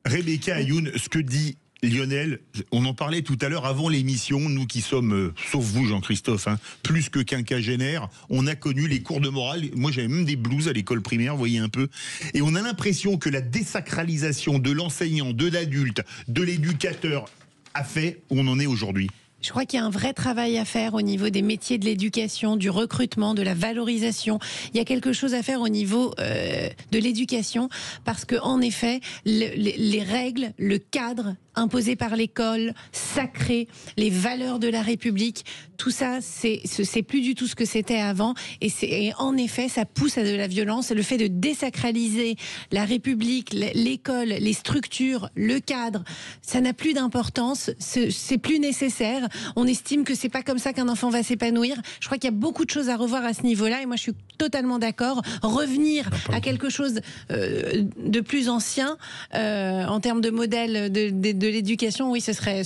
Rebecca Ayoun, ce que dit Lionel, on en parlait tout à l'heure avant l'émission, nous qui sommes, sauf vous Jean-Christophe, plus que quinquagénaires, on a connu les cours de morale, moi j'avais même des blouses à l'école primaire, vous voyez un peu, et on a l'impression que la désacralisation de l'enseignant, de l'adulte, de l'éducateur a fait où on en est aujourd'hui. Je crois qu'il y a un vrai travail à faire au niveau des métiers de l'éducation, du recrutement, de la valorisation. Il y a quelque chose à faire au niveau de l'éducation parce que, en effet, les règles, le cadre imposé par l'école, sacré, les valeurs de la République, tout ça, c'est plus du tout ce que c'était avant. Et en effet, ça pousse à de la violence. Le fait de désacraliser la République, l'école, les structures, le cadre, ça n'a plus d'importance. C'est plus nécessaire. On estime que c'est pas comme ça qu'un enfant va s'épanouir. Je crois qu'il y a beaucoup de choses à revoir à ce niveau-là. Et moi, je suis totalement d'accord. Revenir à quelque chose de plus ancien en termes de modèle de l'éducation, oui, ce serait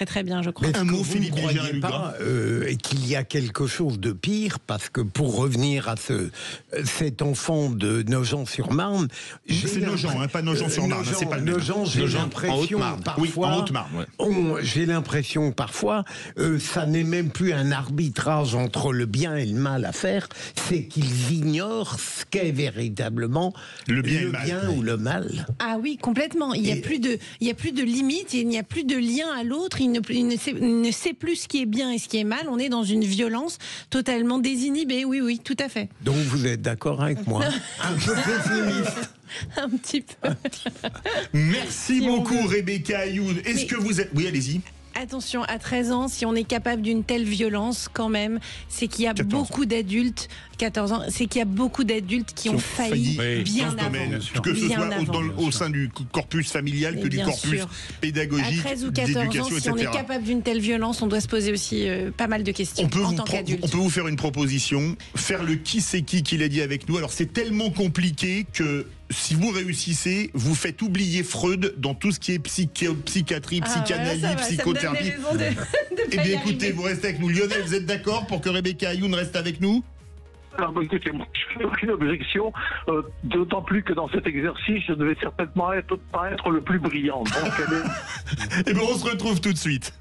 très bien, je crois. Un mot, Philippe Bilger, pas qu'il y a quelque chose de pire, parce que pour revenir à cet enfant de Nogent-sur-Marne, c'est Nogent, pas Nogent-sur-Marne, c'est pas le même. Nogent, j'ai l'impression parfois, oui, en Haute-Marne, j'ai l'impression parfois, ça n'est même plus un arbitrage entre le bien et le mal à faire, c'est qu'ils ignorent ce qu'est véritablement le bien ou le mal. Ah oui, complètement. Il n'y a plus de limite, il n'y a plus de lien à l'autre, il ne sait plus ce qui est bien et ce qui est mal. On est dans une violence totalement désinhibée, oui, tout à fait. Donc vous êtes d'accord avec moi? Un peu pessimiste. Un petit peu. Merci beaucoup, Rebecca Ayoun. Est-ce que vous êtes... Oui, allez-y. Attention, à 13 ans, si on est capable d'une telle violence, quand même, c'est qu'il y a beaucoup d'adultes, 14 ans, c'est qu'il y a beaucoup d'adultes qui ont failli bien avant. Que ce soit au sein du corpus familial que du corpus pédagogique, à 13 ou 14 ans, si on est capable d'une telle violence, on doit se poser aussi pas mal de questions en tant qu'adulte. On peut vous faire une proposition, faire le qui c'est qui l'a dit avec nous. Alors c'est tellement compliqué que si vous réussissez, vous faites oublier Freud dans tout ce qui est psychiatrie, psychanalyse, psychothérapie. Eh bien écoutez, vous restez avec nous. Lionel, vous êtes d'accord pour que Rebecca Ayoun reste avec nous? Alors, écoutez, moi, je n'ai aucune objection, d'autant plus que dans cet exercice, je ne vais certainement pas être le plus brillant. Donc, Et bien on se retrouve tout de suite.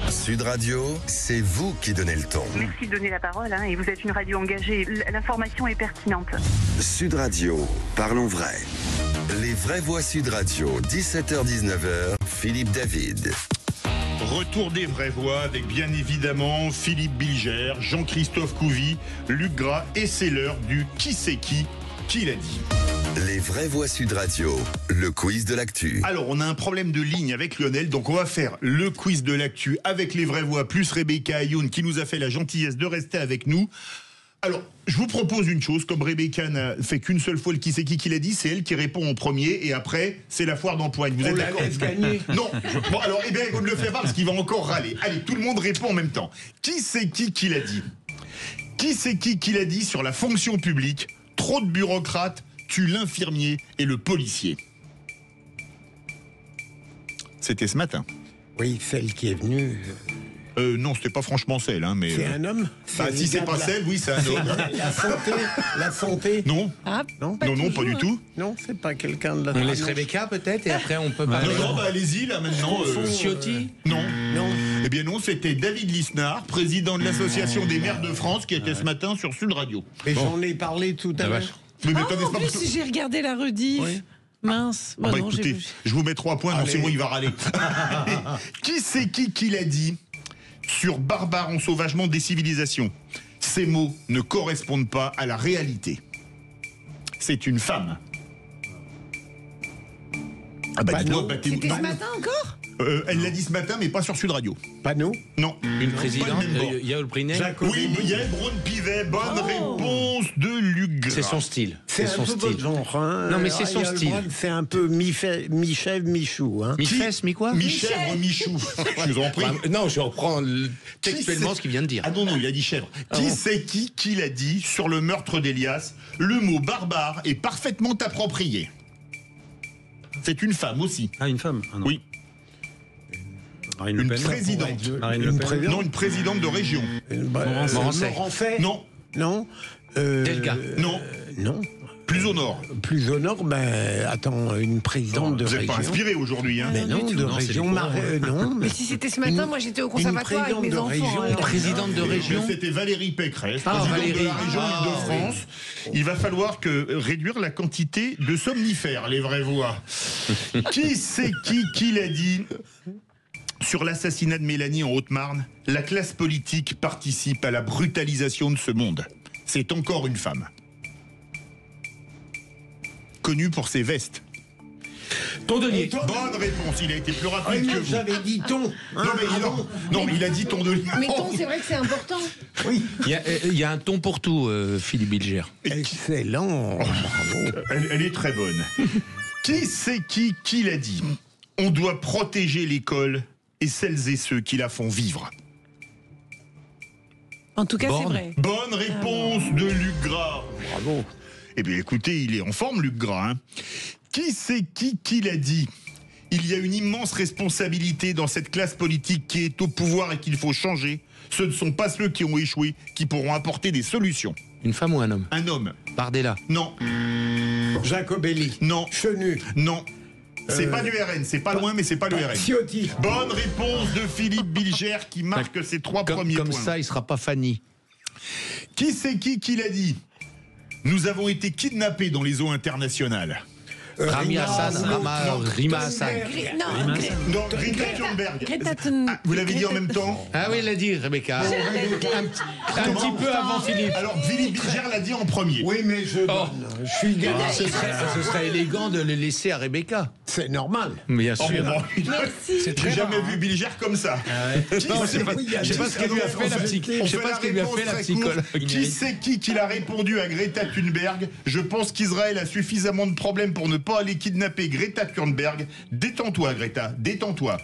Sud Radio, c'est vous qui donnez le ton. Merci de donner la parole, et vous êtes une radio engagée. L'information est pertinente. Sud Radio, parlons vrai. Les vraies voix Sud Radio, 17h-19h, Philippe David. Retour des vraies voix avec bien évidemment Philippe Bilger, Jean-Christophe Couvi, Luc Gras, et c'est l'heure du qui c'est qui l'a dit. Les vraies voix Sud Radio, le quiz de l'actu. Alors, on a un problème de ligne avec Lionel, donc on va faire le quiz de l'actu avec les vraies voix, plus Rebecca Ayoun qui nous a fait la gentillesse de rester avec nous. Alors, je vous propose une chose, comme Rebecca n'a fait qu'une seule fois le qui c'est qui l'a dit, c'est elle qui répond en premier, et après, c'est la foire d'empoigne. Vous êtes d'accord? Gagner. Non, bon, alors, eh bien, on ne le fait pas parce qu'il va encore râler. Allez, tout le monde répond en même temps. Qui c'est qui l'a dit? Qui c'est qui l'a dit sur la fonction publique? Trop de bureaucrates tue l'infirmier et le policier. C'était ce matin. Oui, celle qui est venue. Non, c'était pas franchement celle, hein, mais. C'est un homme? Si c'est pas celle, oui, c'est un homme. La santé? Non. Ah, non, pas du tout. Non, c'est pas quelqu'un de la. On laisse Rebecca peut-être et après on peut parler. Non, allez-y là maintenant. Ciotti? Non. Eh bien non, c'était David Lisnard, président de l'association des maires de France, qui était ce matin sur Sud Radio. Et j'en ai parlé tout à l'heure. Mais en plus, j'ai regardé la rediff. Oui. Mince. Non, écoutez, je vous mets 3 points, non, c'est bon, il va râler. Qui c'est qui l'a dit sur barbare en sauvagement des civilisations? Ces mots ne correspondent pas à la réalité. C'est une femme. Ah bah non. C'était ce matin encore? Elle l'a dit ce matin, mais pas sur Sud Radio. Pas nous? Non. Une présidente, Yael Brinet? Oui, Yael Braun-Pivet, bonne réponse de Luc Gras. C'est son style. C'est son style. Genre, hein. Non, mais c'est son style. C'est un peu mi-chèvre, mi-chou. Hein. Mi-fesse, mi-quoi? Mi-chèvre, mi-chou. Je vous en prie. Non, je reprends textuellement ce qu'il vient de dire. Ah non, il a dit chèvre. Qui c'est qui l'a dit sur le meurtre d'Elias? Le mot barbare est parfaitement approprié. C'est une femme aussi. Ah, une femme? Ah, non. Oui. Marine Le Pen. Une présidente. Marine Le Pen. Non, une présidente de région. Morancet. Non. Delga. Non. Non. Plus au nord. Plus au nord, attends, une présidente de région. Vous n'êtes pas inspiré aujourd'hui, hein? Mais non, de région. Non. Mais si c'était ce matin, moi j'étais au conservatoire avec mes enfants. Une présidente de région. C'était Valérie Pécresse, présidente de la région Île-de-France. Il va falloir réduire la quantité de somnifères, les vraies voix. Qui c'est qui l'a dit? Sur l'assassinat de Mélanie en Haute-Marne, la classe politique participe à la brutalisation de ce monde. C'est encore une femme. Connue pour ses vestes. Tondelier. Bonne réponse, il a été plus rapide que vous. J'avais dit ton. Non, mais il a dit Tondelier. Mais ton, c'est vrai que c'est important. Oui. Il y a un ton pour tout, Philippe Bilger. Excellent. Bravo. Elle est très bonne. Qui c'est qui l'a dit? On doit protéger l'école et celles et ceux qui la font vivre. En tout cas, c'est vrai. Bonne réponse de Luc Gras. Bravo. Eh bien, écoutez, il est en forme, Luc Gras. Hein. Qui c'est qui l'a dit? Il y a une immense responsabilité dans cette classe politique qui est au pouvoir et qu'il faut changer. Ce ne sont pas ceux qui ont échoué qui pourront apporter des solutions. Une femme ou un homme? Un homme. Bardella. Non. Jacobelli. Non. Chenu. Non. C'est pas du RN, c'est pas loin, mais c'est pas le RN. Ciotti. Bonne réponse de Philippe Bilger qui marque ses 3 premiers points. Comme ça, il sera pas Fanny. Qui c'est qui l'a dit? Nous avons été kidnappés dans les eaux internationales. Rima Hassan. Non, Greta Thunberg. Vous l'avez dit en même temps? Ah oui, il l'a dit, Rebecca. Un petit peu avant Philippe. Alors, Philippe Bilger l'a dit en premier. Oui, mais je suis Ce serait élégant de le laisser à Rebecca. C'est normal. Bien sûr. J'ai jamais vu Bilger comme ça. Je sais pas ce qu'elle lui a fait la psychologue. Qui c'est qui l'a répondu à Greta Thunberg? Je pense qu'Israël a suffisamment de problèmes pour ne pas aller kidnapper Greta Thunberg. Détends-toi, Greta, détends-toi.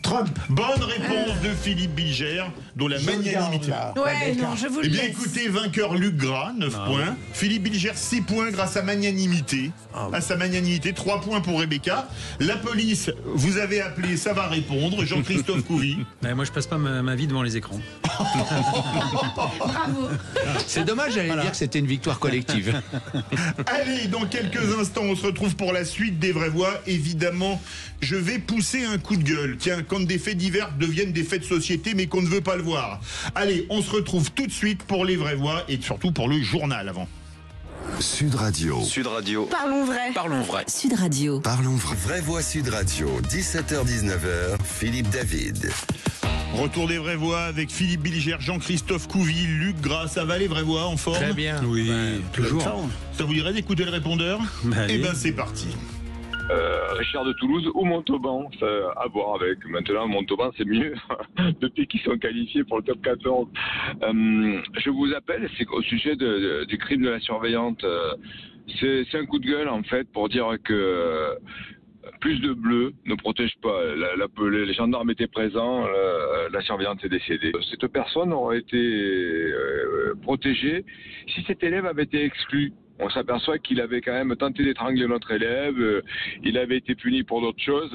Trump. Bonne réponse de Philippe Bilger, dont la magnanimité. Ouais, non, je vous le Eh bien, laisse. écoutez, vainqueur Luc Gras, 9 points. Philippe Bilger, 6 points grâce à magnanimité. À sa magnanimité, 3 points pour Rebecca. La police, vous avez appelé, ça va répondre. Jean-Christophe Couvi. Moi, je passe pas ma vie devant les écrans. Bravo. C'est dommage, j'allais dire que c'était une victoire collective. Allez, dans quelques instants, on se retrouve pour la suite des vraies voix. Évidemment, je vais pousser un coup de gueule. Tiens, quand des faits divers deviennent des faits de société, mais qu'on ne veut pas le voir. Allez, on se retrouve tout de suite pour les vraies voix et surtout pour le journal avant. Sud Radio. Sud Radio. Parlons vrai. Parlons vrai. Sud Radio. Parlons vrai. Vraie voix Sud Radio. 17h-19h. Philippe David. Retour des vraies voix avec Philippe Bilger, Jean-Christophe Couvi, Luc Gras. Ça va les vraies voix en forme? Très bien. Oui, toujours. Ça vous dirait d'écouter le répondeur? Eh ben c'est parti. Richard de Toulouse ou Montauban, ça à voir avec. Maintenant, Montauban, c'est mieux depuis qu'ils sont qualifiés pour le top 14. Je vous appelle, c'est au sujet du crime de la surveillante. C'est un coup de gueule, en fait, pour dire que plus de bleus ne protège pas. Les gendarmes étaient présents, la surveillante est décédée. Cette personne aurait été protégée si cet élève avait été exclu on s'aperçoit qu'il avait quand même tenté d'étrangler notre élève, il avait été puni pour d'autres choses.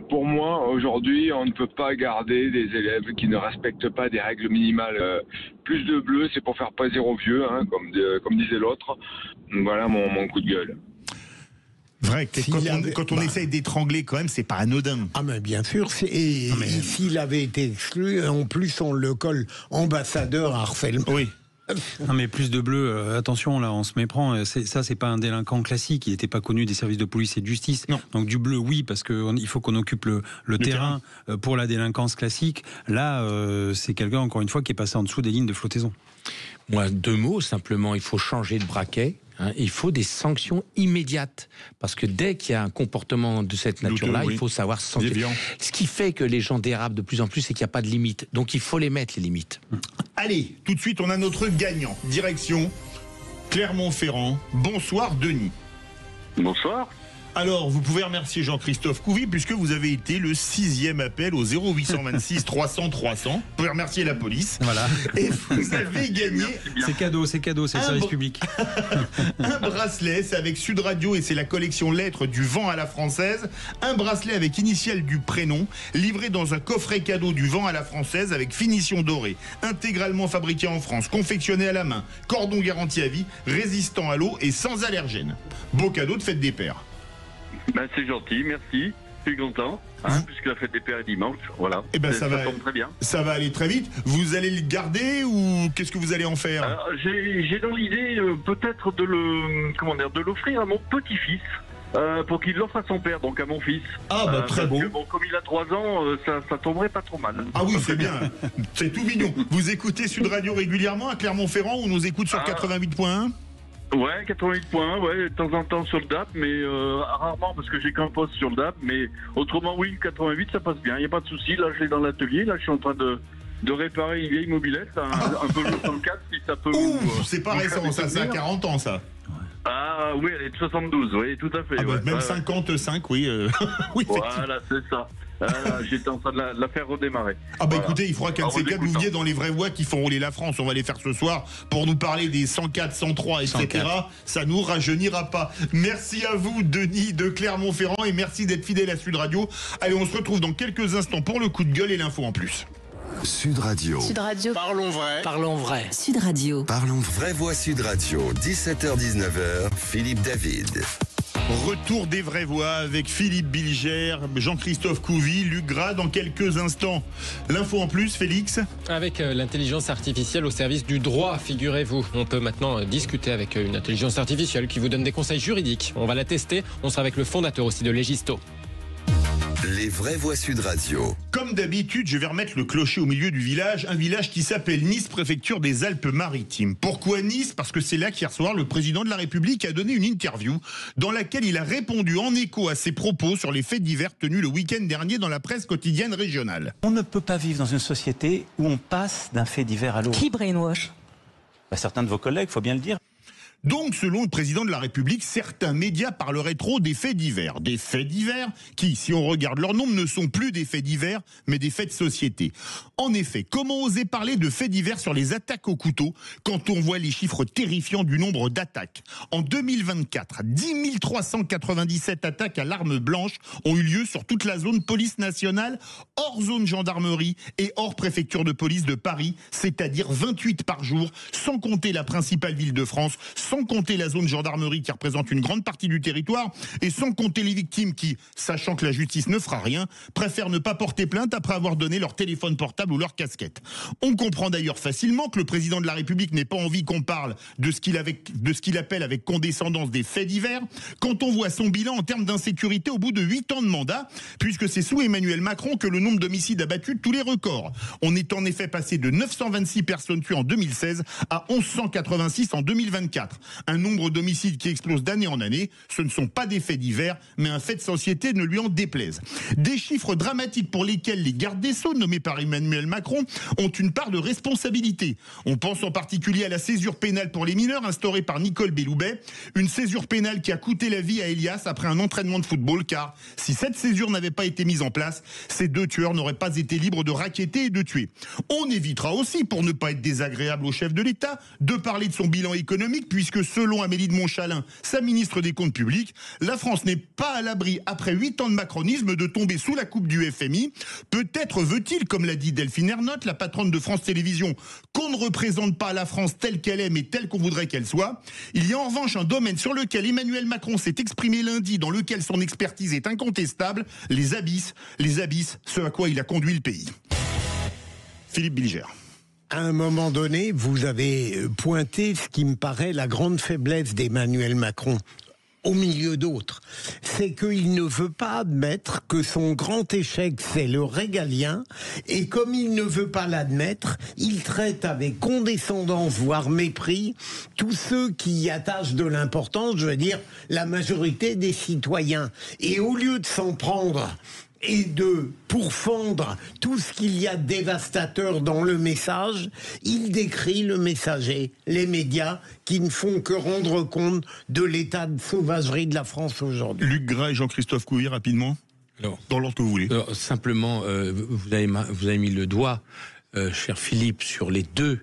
Pour moi, aujourd'hui, on ne peut pas garder des élèves qui ne respectent pas des règles minimales. Plus de bleu, c'est pour faire plaisir aux vieux, hein, comme disait l'autre. Voilà mon coup de gueule. Vrai, quand on essaye d'étrangler, quand même, c'est pas anodin. Ah, mais bien sûr. S'il avait été exclu, en plus, on le colle ambassadeur harcèlement. Oui. Non mais plus de bleu, attention là, on se méprend. Ça, c'est pas un délinquant classique. Il n'était pas connu des services de police et de justice. Non. Donc du bleu, oui, parce qu'il faut qu'on occupe le terrain pour la délinquance classique. Là, c'est quelqu'un, encore une fois, qui est passé en dessous des lignes de flottaison. Moi, 2 mots simplement. Il faut changer de braquet. Il faut des sanctions immédiates. Parce que dès qu'il y a un comportement de cette nature-là, il faut savoir sanctionner. Ce qui fait que les gens dérapent de plus en plus, c'est qu'il n'y a pas de limite. Donc il faut les mettre, les limites. Allez, tout de suite, on a notre gagnant. Direction Clermont-Ferrand. Bonsoir, Denis. Bonsoir. Alors, vous pouvez remercier Jean-Christophe Couvi puisque vous avez été le 6e appel au 0826 300 300. Vous pouvez remercier la police. Voilà. Et vous avez gagné. C'est cadeau, c'est le service public. Un bracelet, c'est avec Sud Radio et c'est la collection Lettres du Vent à la Française. Un bracelet avec initiale du prénom, livré dans un coffret cadeau du Vent à la Française avec finition dorée, intégralement fabriqué en France, confectionné à la main, cordon garanti à vie, résistant à l'eau et sans allergène. Beau cadeau de fête des pères. Ben, c'est gentil, merci. Je suis content, puisque la fête des pères est dimanche. Voilà. Et ben ça tombe très bien. Ça va aller très vite. Vous allez le garder ou qu'est-ce que vous allez en faire? J'ai dans l'idée peut-être de l'offrir à mon petit-fils. Pour qu'il l'offre à son père, donc à mon fils. Ah bah très beau. Bon, comme il a 3 ans, ça tomberait pas trop mal. Ah oui, c'est bien. C'est tout mignon. Vous écoutez Sud Radio régulièrement à Clermont-Ferrand ou on nous écoute sur 88.1? Ouais, 88.1, ouais, de temps en temps sur le DAP, mais rarement parce que j'ai qu'un poste sur le DAP, mais autrement, oui, 88, ça passe bien, il n'y a pas de souci. Là, je l'ai dans l'atelier, là, je suis en train de réparer une vieille mobilette, un peu le 64, si ça peut c'est pas récent, ça, c'est à 40 ans, ça. Ah oui, elle est de 72, oui, tout à fait. Ah bah, même 55, oui. Oui, voilà, c'est ça. J'étais en train de la faire redémarrer. Ah bah écoutez, il faudra qu'un de ces quatre vous veniez dans les vraies voix qui font rouler la France. On va les faire ce soir pour nous parler des 104, 103, etc. 104. Ça nous rajeunira pas. Merci à vous, Denis de Clermont-Ferrand, et merci d'être fidèle à Sud Radio. Allez, on se retrouve dans quelques instants pour le coup de gueule et l'info en plus. Sud Radio. Sud Radio. Parlons vrai. Parlons vrai. Sud Radio. Parlons vraie voix Sud Radio. 17h-19h, Philippe David. Retour des vraies voix avec Philippe Bilger, Jean-Christophe Couvi, Luc Gras dans quelques instants. L'info en plus, Félix. Avec l'intelligence artificielle au service du droit, figurez-vous. On peut maintenant discuter avec une intelligence artificielle qui vous donne des conseils juridiques. On va la tester. On sera avec le fondateur aussi de Legisto. Les vraies voix Sud Radio. Comme d'habitude, je vais remettre le clocher au milieu du village, un village qui s'appelle Nice, préfecture des Alpes-Maritimes. Pourquoi Nice? Parce que c'est là qu'hier soir, le président de la République a donné une interview dans laquelle il a répondu en écho à ses propos sur les faits divers tenus le week-end dernier dans la presse quotidienne régionale. On ne peut pas vivre dans une société où on passe d'un fait divers à l'autre. Qui brainwash? Certains de vos collègues, faut bien le dire. Donc, selon le président de la République, certains médias parleraient trop des faits divers. Des faits divers qui, si on regarde leur nombre, ne sont plus des faits divers, mais des faits de société. En effet, comment oser parler de faits divers sur les attaques au couteau quand on voit les chiffres terrifiants du nombre d'attaques? En 2024, 10 397 attaques à l'arme blanche ont eu lieu sur toute la zone police nationale, hors zone gendarmerie et hors préfecture de police de Paris, c'est-à-dire 28 par jour, sans compter la principale ville de France, sans compter la zone gendarmerie qui représente une grande partie du territoire, et sans compter les victimes qui, sachant que la justice ne fera rien, préfèrent ne pas porter plainte après avoir donné leur téléphone portable ou leur casquette. On comprend d'ailleurs facilement que le président de la République n'ait pas envie qu'on parle de ce qu'il appelle avec condescendance des faits divers, quand on voit son bilan en termes d'insécurité au bout de 8 ans de mandat, puisque c'est sous Emmanuel Macron que le nombre d'homicides a battu tous les records. On est en effet passé de 926 personnes tuées en 2016 à 1186 en 2024. Un nombre d'homicides qui explose d'année en année. Ce ne sont pas des faits divers, mais un fait de société, ne lui en déplaise. Des chiffres dramatiques pour lesquels les gardes des Sceaux, nommés par Emmanuel Macron, ont une part de responsabilité. On pense en particulier à la césure pénale pour les mineurs instaurée par Nicole Belloubet, une césure pénale qui a coûté la vie à Elias après un entraînement de football, car si cette césure n'avait pas été mise en place, ces deux tueurs n'auraient pas été libres de racketter et de tuer. On évitera aussi, pour ne pas être désagréable au chef de l'État, de parler de son bilan économique, puis puisque selon Amélie de Montchalin, sa ministre des Comptes publics, la France n'est pas à l'abri, après 8 ans de macronisme, de tomber sous la coupe du FMI. Peut-être veut-il, comme l'a dit Delphine Ernotte, la patronne de France Télévisions, qu'on ne représente pas la France telle qu'elle est, mais telle qu'on voudrait qu'elle soit. Il y a en revanche un domaine sur lequel Emmanuel Macron s'est exprimé lundi, dans lequel son expertise est incontestable, les abysses, ce à quoi il a conduit le pays. Philippe Bilger. À un moment donné, vous avez pointé ce qui me paraît la grande faiblesse d'Emmanuel Macron, au milieu d'autres. C'est qu'il ne veut pas admettre que son grand échec, c'est le régalien, et comme il ne veut pas l'admettre, il traite avec condescendance, voire mépris, tous ceux qui y attachent de l'importance, je veux dire, la majorité des citoyens. Et au lieu de s'en prendre et de pourfendre tout ce qu'il y a de dévastateur dans le message, il décrit le messager, les médias, qui ne font que rendre compte de l'état de sauvagerie de la France aujourd'hui. Luc Gras et Jean-Christophe Couy, rapidement, dans l'ordre que vous voulez. Simplement, vous avez mis le doigt, cher Philippe, sur les deux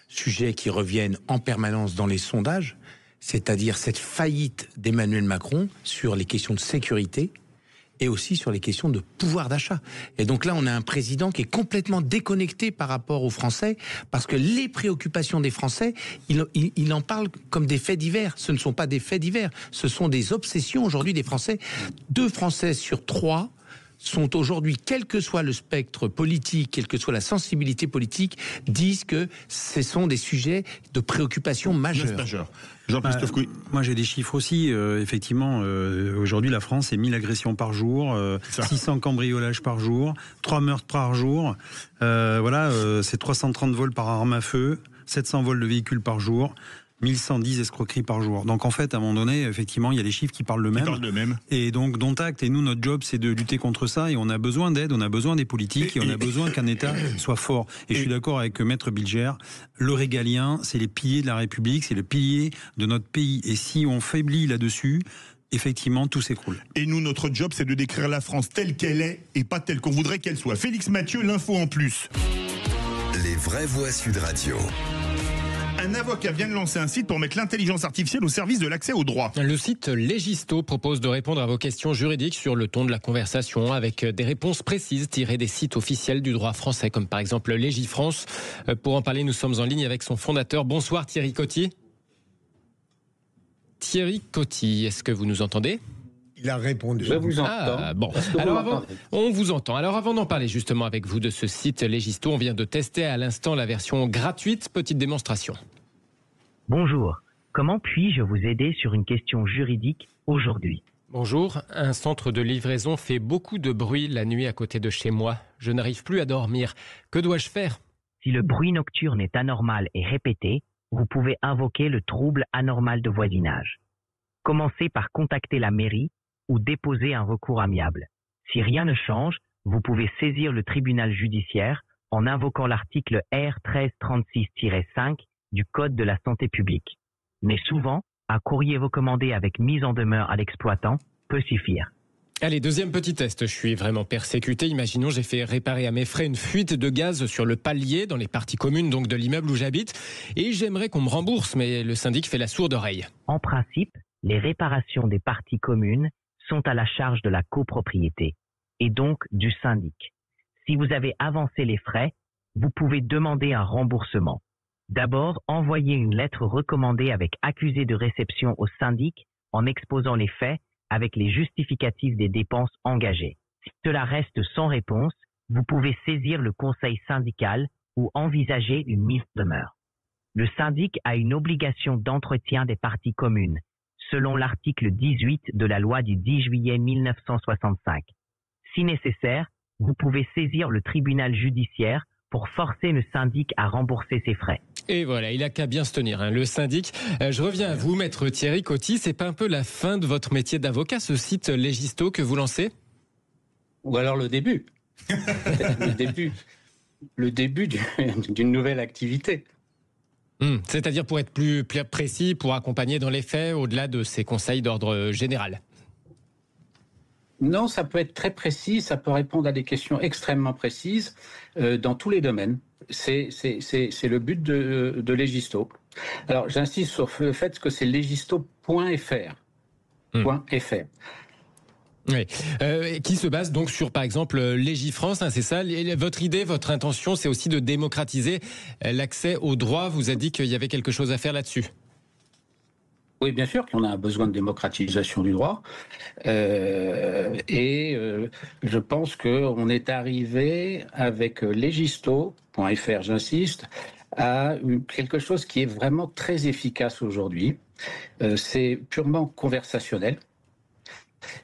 sujets qui reviennent en permanence dans les sondages, c'est-à-dire cette faillite d'Emmanuel Macron sur les questions de sécurité, et aussi sur les questions de pouvoir d'achat. Et donc là, on a un président qui est complètement déconnecté par rapport aux Français, parce que les préoccupations des Français, il en parle comme des faits divers. Ce ne sont pas des faits divers, ce sont des obsessions aujourd'hui des Français. 2 Français sur 3 sont aujourd'hui, quel que soit le spectre politique, quelle que soit la sensibilité politique, disent que ce sont des sujets de préoccupation majeure. Jean-Christophe Couy. Moi j'ai des chiffres aussi, effectivement, aujourd'hui la France, c'est 1000 agressions par jour, 600 cambriolages par jour, 3 meurtres par jour, c'est 330 vols par arme à feu, 700 vols de véhicules par jour, 1110 escroqueries par jour. Donc en fait, à un moment donné, effectivement, il y a des chiffres qui parlent le même. Et donc, dont acte. Et nous, notre job, c'est de lutter contre ça. Et on a besoin d'aide, on a besoin des politiques, et on a besoin qu'un État soit fort. Et je suis d'accord avec Maître Bilger. Le régalien, c'est les piliers de la République, c'est le pilier de notre pays. Et si on faiblit là-dessus, effectivement, tout s'écroule. Et nous, notre job, c'est de décrire la France telle qu'elle est et pas telle qu'on voudrait qu'elle soit. Félix Mathieu, l'info en plus. Les vraies voix Sud Radio. Un avocat vient de lancer un site pour mettre l'intelligence artificielle au service de l'accès au droit. Le site Légisto propose de répondre à vos questions juridiques sur le ton de la conversation, avec des réponses précises tirées des sites officiels du droit français, comme par exemple Légifrance. Pour en parler, nous sommes en ligne avec son fondateur. Bonsoir Thierry Coty. Thierry Coty, est-ce que vous nous entendez ? Il a répondu. Je vous entends. Ah, bon. Alors on vous entend. Alors avant d'en parler justement avec vous de ce site Légisto, on vient de tester à l'instant la version gratuite. Petite démonstration. Bonjour. Comment puis-je vous aider sur une question juridique aujourd'hui ? Bonjour. Un centre de livraison fait beaucoup de bruit la nuit à côté de chez moi. Je n'arrive plus à dormir. Que dois-je faire ? Si le bruit nocturne est anormal et répété, vous pouvez invoquer le trouble anormal de voisinage. Commencez par contacter la mairie ou déposer un recours amiable. Si rien ne change, vous pouvez saisir le tribunal judiciaire en invoquant l'article R1336-5 du Code de la santé publique. Mais souvent, un courrier recommandé avec mise en demeure à l'exploitant peut suffire. Allez, deuxième petit test. Je suis vraiment persécuté. Imaginons, j'ai fait réparer à mes frais une fuite de gaz sur le palier dans les parties communes donc de l'immeuble où j'habite. Et j'aimerais qu'on me rembourse, mais le syndic fait la sourde oreille. En principe, les réparations des parties communes sont à la charge de la copropriété et donc du syndic. Si vous avez avancé les frais, vous pouvez demander un remboursement. D'abord, envoyez une lettre recommandée avec accusé de réception au syndic en exposant les faits avec les justificatifs des dépenses engagées. Si cela reste sans réponse, vous pouvez saisir le conseil syndical ou envisager une mise en demeure. Le syndic a une obligation d'entretien des parties communes, selon l'article 18 de la loi du 10 juillet 1965. Si nécessaire, vous pouvez saisir le tribunal judiciaire pour forcer le syndic à rembourser ses frais. Et voilà, il a qu'à bien se tenir, hein, le syndic. Je reviens à vous, maître Thierry Coty. C'est pas un peu la fin de votre métier d'avocat, ce site Légisto que vous lancez ? Ou alors le début. le début d'une nouvelle activité. C'est-à-dire pour être plus précis, pour accompagner dans les faits, au-delà de ces conseils d'ordre général. Non, ça peut être très précis, ça peut répondre à des questions extrêmement précises dans tous les domaines. C'est le but de Légisto. Alors, j'insiste sur le fait que c'est legisto.fr. .fr. Oui. Qui se base donc sur, par exemple, Légifrance, hein, c'est ça. Votre idée, votre intention, c'est aussi de démocratiser l'accès au droit. Vous avez dit qu'il y avait quelque chose à faire là-dessus. Oui, bien sûr qu'on a besoin de démocratisation du droit. Je pense qu'on est arrivé avec legisto.fr, j'insiste, à quelque chose qui est vraiment très efficace aujourd'hui. C'est purement conversationnel.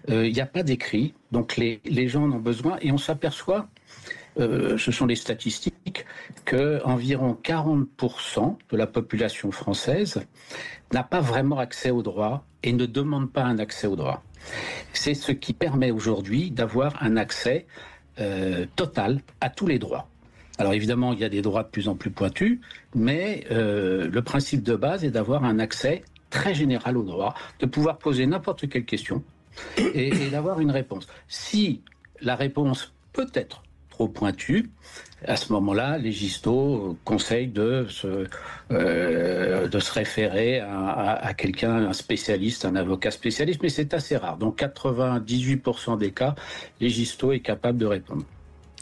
Il n'y a pas d'écrit, donc les gens en ont besoin et on s'aperçoit, ce sont les statistiques, qu'environ 40% de la population française n'a pas vraiment accès au droit et ne demande pas un accès au droit. C'est ce qui permet aujourd'hui d'avoir un accès total à tous les droits. Alors évidemment, il y a des droits de plus en plus pointus, mais le principe de base est d'avoir un accès très général au droit, de pouvoir poser n'importe quelle question et d'avoir une réponse. Si la réponse peut être trop pointue, à ce moment-là, Légisto conseille de se référer à quelqu'un, un spécialiste, un avocat spécialiste, mais c'est assez rare. Dans 98% des cas, Légisto est capable de répondre.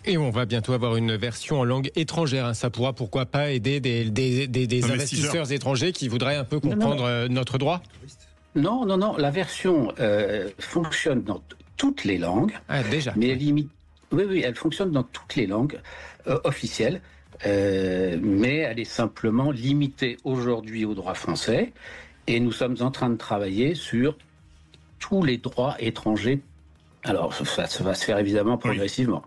Et on va bientôt avoir une version en langue étrangère. Hein. Ça pourra, pourquoi pas, aider des investisseurs étrangers qui voudraient un peu comprendre notre droit. Non. La version fonctionne dans toutes les langues. Ah, déjà. Mais elle limite. Oui, elle fonctionne dans toutes les langues officielles, mais elle est simplement limitée aujourd'hui au droit français. Et nous sommes en train de travailler sur tous les droits étrangers. Alors, ça va se faire évidemment progressivement.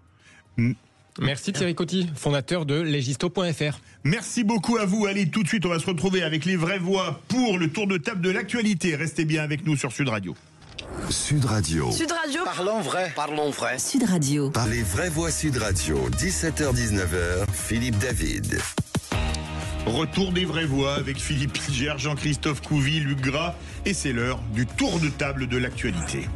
Oui. Merci Thierry Coty, fondateur de legisto.fr. Merci beaucoup à vous. Allez, tout de suite, on va se retrouver avec les vraies voix pour le tour de table de l'actualité. Restez bien avec nous sur Sud Radio. Sud Radio. Sud Radio. Parlons vrai. Parlons vrai. Sud Radio. Par les vraies voix Sud Radio. 17h-19h, Philippe David. Retour des vraies voix avec Philippe Bilger, Jean-Christophe Couvi, Luc Gras. Et c'est l'heure du tour de table de l'actualité.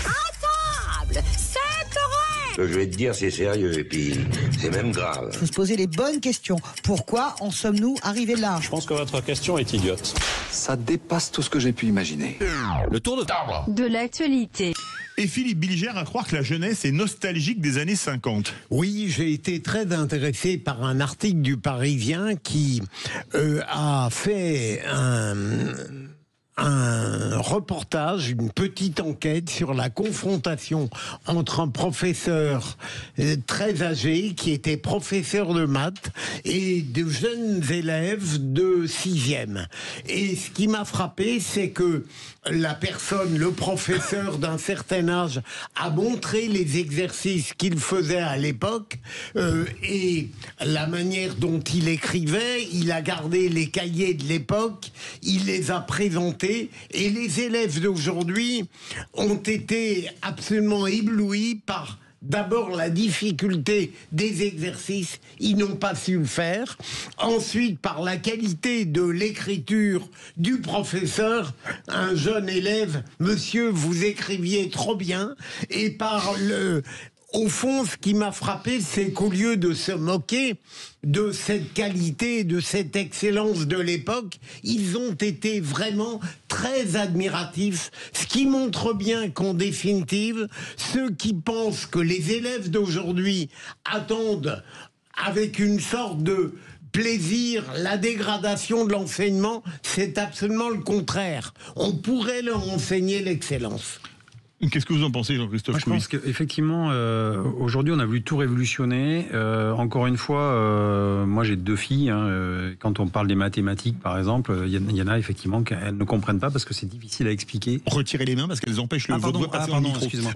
À table, c'est correct. Je vais te dire, c'est sérieux et puis c'est même grave. Il faut se poser les bonnes questions. Pourquoi en sommes-nous arrivés là? Je pense que votre question est idiote. Ça dépasse tout ce que j'ai pu imaginer. Le tour de table de l'actualité. Et Philippe Bilger à croire que la jeunesse est nostalgique des années 50. Oui, j'ai été très intéressé par un article du Parisien qui a fait un reportage, une petite enquête sur la confrontation entre un professeur très âgé qui était professeur de maths et de jeunes élèves de 6e. Et ce qui m'a frappé, c'est que la personne, le professeur d'un certain âge, a montré les exercices qu'il faisait à l'époque et la manière dont il écrivait. Il a gardé les cahiers de l'époque, il les a présentés et les élèves d'aujourd'hui ont été absolument éblouis par d'abord la difficulté des exercices, ils n'ont pas su le faire. Ensuite, par la qualité de l'écriture du professeur, un jeune élève, monsieur, vous écriviez trop bien, et par au fond, ce qui m'a frappé, c'est qu'au lieu de se moquer de cette qualité, de cette excellence de l'époque, ils ont été vraiment très admiratifs, ce qui montre bien qu'en définitive, ceux qui pensent que les élèves d'aujourd'hui attendent avec une sorte de plaisir la dégradation de l'enseignement, c'est absolument le contraire. On pourrait leur enseigner l'excellence. Qu'est-ce que vous en pensez, Jean-Christophe? Moi, je pense qu'effectivement, aujourd'hui, on a voulu tout révolutionner. Encore une fois, moi, j'ai 2 filles. Quand on parle des mathématiques, par exemple, il y en a effectivement qu'elles ne comprennent pas parce que c'est difficile à expliquer. Retirez les mains parce qu'elles empêchent le votre voix de passer dans le micro. Excuse-moi.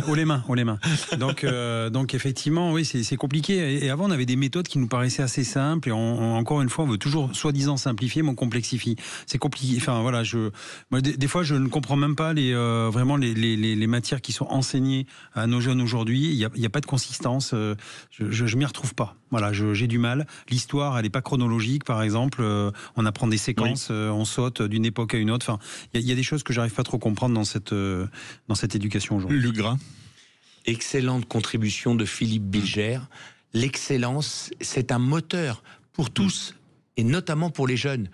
Haut les mains. Donc effectivement, oui, c'est compliqué. Et avant, on avait des méthodes qui nous paraissaient assez simples. Et encore une fois, on veut toujours soi-disant simplifier, mais on complexifie. C'est compliqué. Enfin, voilà, moi, des fois, je ne comprends même pas vraiment les matières qui sont enseignées à nos jeunes aujourd'hui. Il n'y a pas de consistance. Je m'y retrouve pas. Voilà, j'ai du mal. L'histoire, elle n'est pas chronologique, par exemple. On apprend des séquences, on saute d'une époque à une autre. Enfin, il y a des choses que j'arrive pas trop à comprendre dans cette éducation aujourd'hui. Luc Gras. Excellente contribution de Philippe Bilger. l'excellence, c'est un moteur pour tous, et notamment pour les jeunes.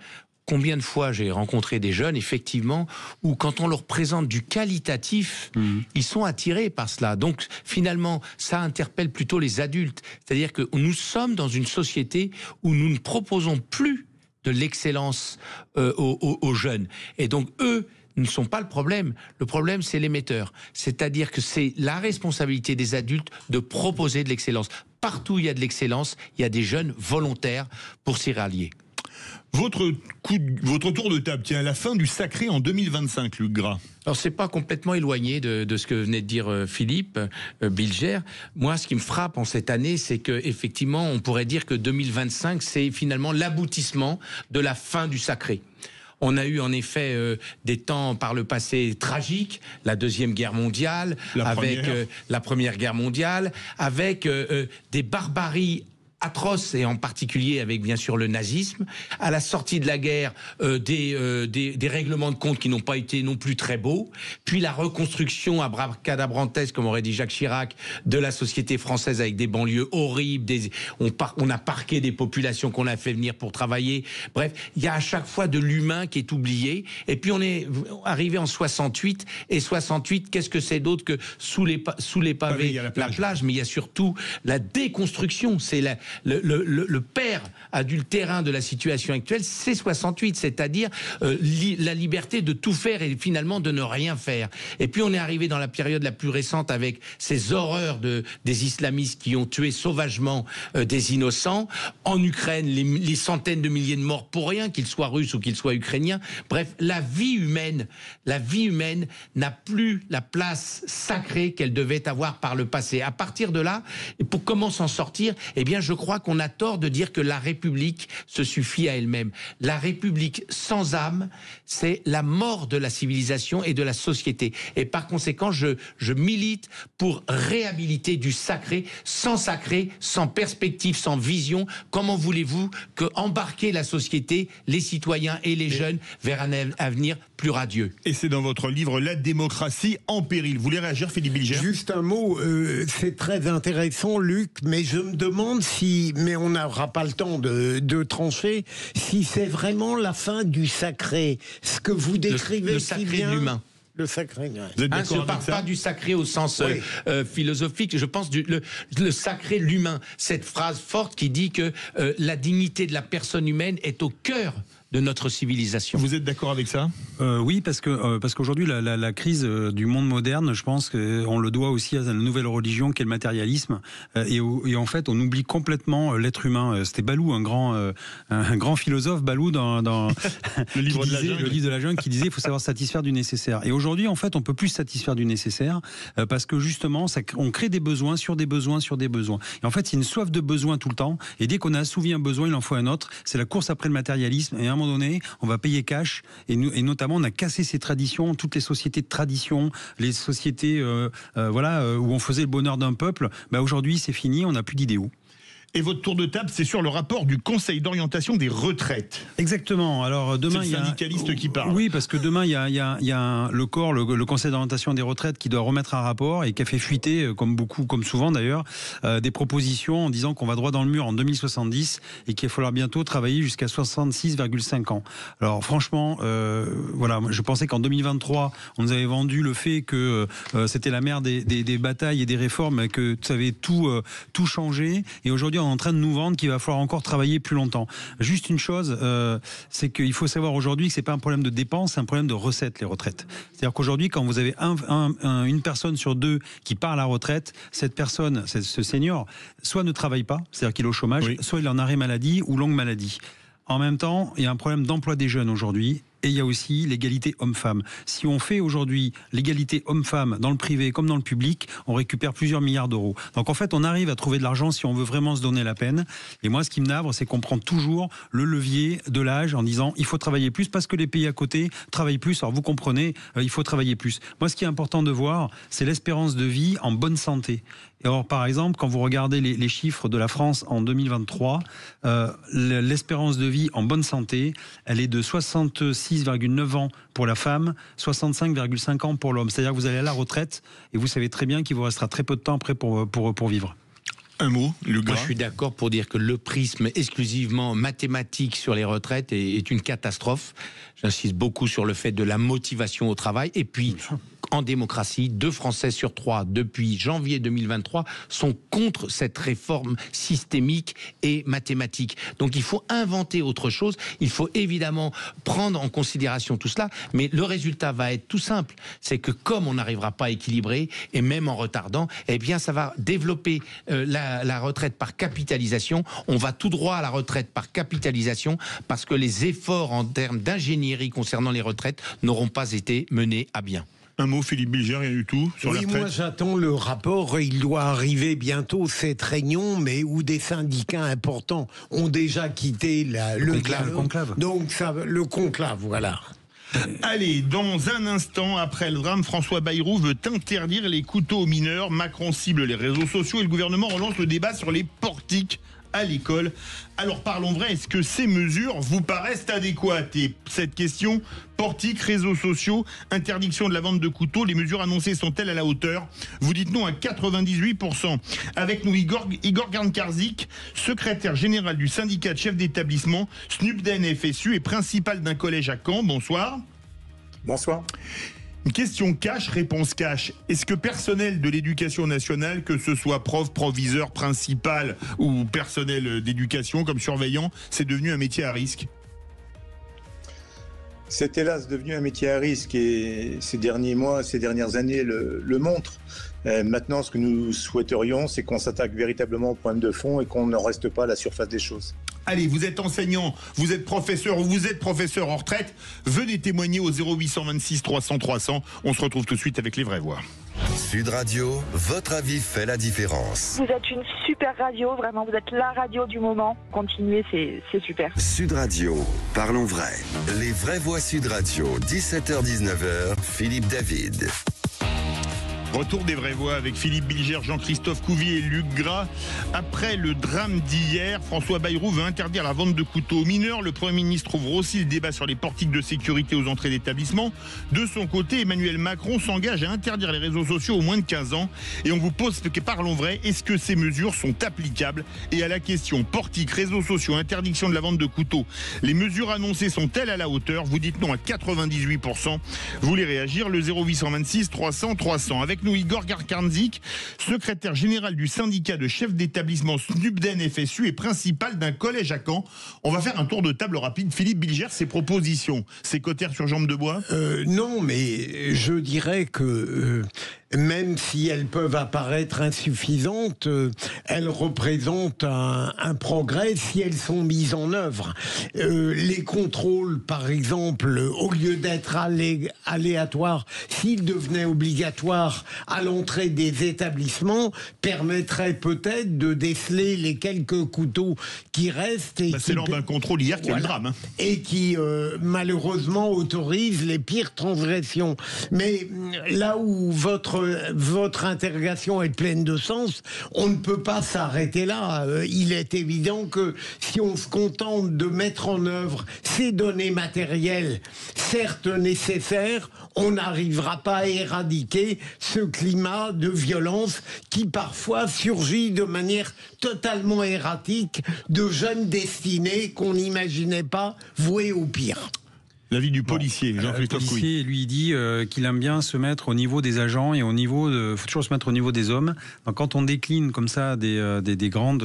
Combien de fois j'ai rencontré des jeunes, effectivement, où quand on leur présente du qualitatif, ils sont attirés par cela. Donc, finalement, ça interpelle plutôt les adultes. C'est-à-dire que nous sommes dans une société où nous ne proposons plus de l'excellence aux jeunes. Et donc, eux ne sont pas le problème. Le problème, c'est l'émetteur. C'est-à-dire que c'est la responsabilité des adultes de proposer de l'excellence. Partout où il y a de l'excellence, il y a des jeunes volontaires pour s'y rallier. Votre tour de table, tiens, à la fin du Sacré en 2025, Luc Gras. Alors, c'est pas complètement éloigné de ce que venait de dire Philippe Bilger. Moi, ce qui me frappe en cette année, c'est que effectivement, on pourrait dire que 2025, c'est finalement l'aboutissement de la fin du Sacré. On a eu en effet des temps par le passé tragiques, la Deuxième Guerre mondiale, la Première Guerre mondiale, avec des barbaries atroces, et en particulier avec bien sûr le nazisme, à la sortie de la guerre des règlements de compte qui n'ont pas été non plus très beaux, puis la reconstruction abracadabrantesque, comme aurait dit Jacques Chirac, de la société française avec des banlieues horribles, on a parqué des populations qu'on a fait venir pour travailler, bref, il y a à chaque fois de l'humain qui est oublié, et puis on est arrivé en 68, et 68, qu'est-ce que c'est d'autre que sous les pavés, la plage, mais il y a surtout la déconstruction, c'est le père adultérin de la situation actuelle, c'est 68, c'est-à-dire la liberté de tout faire et finalement de ne rien faire. Et puis on est arrivé dans la période la plus récente avec ces horreurs des islamistes qui ont tué sauvagement des innocents. En Ukraine, les centaines de milliers de morts pour rien, qu'ils soient russes ou qu'ils soient ukrainiens. Bref, la vie humaine n'a plus la place sacrée qu'elle devait avoir par le passé. À partir de là, et pour comment s'en sortir, eh bien, je crois qu'on a tort de dire que la République se suffit à elle-même. La République sans âme, c'est la mort de la civilisation et de la société. Et par conséquent, je milite pour réhabiliter du sacré, sans perspective, sans vision. Comment voulez-vous que embarquer la société, les citoyens et les jeunes vers un avenir plus radieux? Et c'est dans votre livre La démocratie en péril. Vous voulez réagir, Philippe Bilger? Juste un mot, c'est très intéressant, Luc, mais je me demande mais on n'aura pas le temps de trancher, si c'est vraiment la fin du sacré, ce que vous décrivez le sacré si bien. de l'humain. Le sacré. Je ne parle pas du sacré au sens philosophique, je pense le sacré, l'humain. Cette phrase forte qui dit que la dignité de la personne humaine est au cœur de notre civilisation. Vous êtes d'accord avec ça? Oui, parce qu'aujourd'hui la crise du monde moderne, je pense qu'on le doit aussi à la nouvelle religion qu'est le matérialisme, et en fait on oublie complètement l'être humain. C'était Balou, un grand philosophe, Balou dans le livre de la jungle, qui disait il faut savoir satisfaire du nécessaire. Et aujourd'hui en fait on peut plus satisfaire du nécessaire parce que justement on crée des besoins sur des besoins sur des besoins. Et en fait c'est une soif de besoin tout le temps, et dès qu'on a assouvi un besoin il en faut un autre. C'est la course après le matérialisme, et à un moment donné, on va payer cash, et notamment on a cassé ces traditions, toutes les sociétés de tradition, les sociétés où on faisait le bonheur d'un peuple. Aujourd'hui c'est fini, on n'a plus d'idéaux. Et votre tour de table, c'est sur le rapport du Conseil d'orientation des retraites. Exactement. Alors demain, c'est le syndicaliste qui parle. Oui, parce que demain, il y a le corps, le Conseil d'orientation des retraites, qui doit remettre un rapport et qui a fait fuiter, comme souvent d'ailleurs, des propositions en disant qu'on va droit dans le mur en 2070 et qu'il va falloir bientôt travailler jusqu'à 66,5 ans. Alors franchement, je pensais qu'en 2023, on nous avait vendu le fait que c'était la mère des batailles et des réformes, que ça avait tout changé. Et aujourd'hui, en train de nous vendre qu'il va falloir encore travailler plus longtemps. Juste une chose, c'est qu'il faut savoir aujourd'hui que c'est pas un problème de dépenses, c'est un problème de recettes, les retraites. C'est-à-dire qu'aujourd'hui, quand vous avez une personne sur deux qui part à la retraite, cette personne, ce senior, soit ne travaille pas, c'est-à-dire qu'il est au chômage, soit il est en arrêt maladie ou longue maladie. En même temps, il y a un problème d'emploi des jeunes aujourd'hui. Et il y a aussi l'égalité homme-femme. Si on fait aujourd'hui l'égalité homme-femme dans le privé comme dans le public, on récupère plusieurs milliards d'euros. Donc en fait, on arrive à trouver de l'argent si on veut vraiment se donner la peine. Et moi, ce qui me navre, c'est qu'on prend toujours le levier de l'âge en disant il faut travailler plus parce que les pays à côté travaillent plus. Alors vous comprenez, il faut travailler plus. Moi, ce qui est important de voir, c'est l'espérance de vie en bonne santé. Et alors, par exemple, quand vous regardez les chiffres de la France en 2023, l'espérance de vie en bonne santé, elle est de 66,9 ans pour la femme, 65,5 ans pour l'homme. C'est-à-dire que vous allez à la retraite et vous savez très bien qu'il vous restera très peu de temps après pour vivre. Un mot, Luc Gras. Moi, je suis d'accord pour dire que le prisme exclusivement mathématique sur les retraites est une catastrophe. J'insiste beaucoup sur le fait de la motivation au travail. Et puis, en démocratie, 2 Français sur 3, depuis janvier 2023, sont contre cette réforme systémique et mathématique. Donc, il faut inventer autre chose. Il faut évidemment prendre en considération tout cela. Mais le résultat va être tout simple. C'est que comme on n'arrivera pas à équilibrer, et même en retardant, eh bien, ça va développer la retraite par capitalisation. On va tout droit à la retraite par capitalisation parce que les efforts en termes d'ingénierie concernant les retraites n'auront pas été menés à bien. Un mot, Philippe Bilger, rien du tout sur la retraite. Moi j'attends le rapport, il doit arriver bientôt, cette réunion, mais où des syndicats importants ont déjà quitté le conclave. Donc le conclave, voilà. Allez, dans un instant, après le drame, François Bayrou veut interdire les couteaux aux mineurs. Macron cible les réseaux sociaux et le gouvernement relance le débat sur les portiques à l'école. Alors parlons vrai, est-ce que ces mesures vous paraissent adéquates? Et cette question, portiques, réseaux sociaux, interdiction de la vente de couteaux, les mesures annoncées sont-elles à la hauteur? Vous dites non à 98%. Avec nous Igor Garnkarzik, secrétaire général du syndicat de chefs d'établissement, SNUPDEN FSU et principal d'un collège à Caen. Bonsoir. Bonsoir. Une question cash, réponse cash. Est-ce que personnel de l'éducation nationale, que ce soit prof, proviseur, principal ou personnel d'éducation comme surveillant, c'est devenu un métier à risque? C'est hélas devenu un métier à risque et ces derniers mois, ces dernières années le montrent. Maintenant, ce que nous souhaiterions, c'est qu'on s'attaque véritablement au problème de fond et qu'on ne reste pas à la surface des choses. Allez, vous êtes enseignant, vous êtes professeur ou vous êtes professeur en retraite, venez témoigner au 0826 300 300. On se retrouve tout de suite avec les vraies voix. Sud Radio, votre avis fait la différence. Vous êtes une super radio, vraiment, vous êtes la radio du moment. Continuez, c'est super. Sud Radio, parlons vrai. Les vraies voix Sud Radio, 17h-19h, Philippe David. Retour des vraies voix avec Philippe Bilger, Jean-Christophe Couvier et Luc Gras. Après le drame d'hier, François Bayrou veut interdire la vente de couteaux aux mineurs. Le Premier ministre ouvre aussi le débat sur les portiques de sécurité aux entrées d'établissements. De son côté, Emmanuel Macron s'engage à interdire les réseaux sociaux aux moins de 15 ans. Et on vous pose, parlons vrai, est-ce que ces mesures sont applicables? Et à la question portiques, réseaux sociaux, interdiction de la vente de couteaux, les mesures annoncées sont-elles à la hauteur? Vous dites non à 98%. Vous voulez réagir? Le 0826 300 300. Avec nous Igor Garnkarzik, secrétaire général du syndicat de chefs d'établissement SNUPDEN FSU et principal d'un collège à Caen. On va faire un tour de table rapide. Philippe Bilger, ses propositions, c'est cotère sur jambe de bois? Non, mais je dirais que même si elles peuvent apparaître insuffisantes, elles représentent un progrès si elles sont mises en œuvre. Les contrôles, par exemple, au lieu d'être aléatoires, s'ils devenaient obligatoires à l'entrée des établissements, permettraient peut-être de déceler les quelques couteaux qui restent. C'est lors d'un contrôle hier qu'il y a eu le drame. Et qui, malheureusement, autorisent les pires transgressions. Mais là où votre interrogation est pleine de sens, on ne peut pas s'arrêter là. Il est évident que si on se contente de mettre en œuvre ces données matérielles, certes nécessaires, on n'arrivera pas à éradiquer ce climat de violence qui parfois surgit de manière totalement erratique de jeunes destinés qu'on n'imaginait pas voués au pire. L'avis du policier, Jean-Christophe Couvier. Le policier, lui, dit qu'il aime bien se mettre au niveau des agents et faut toujours se mettre au niveau des hommes. Donc, quand on décline comme ça des grandes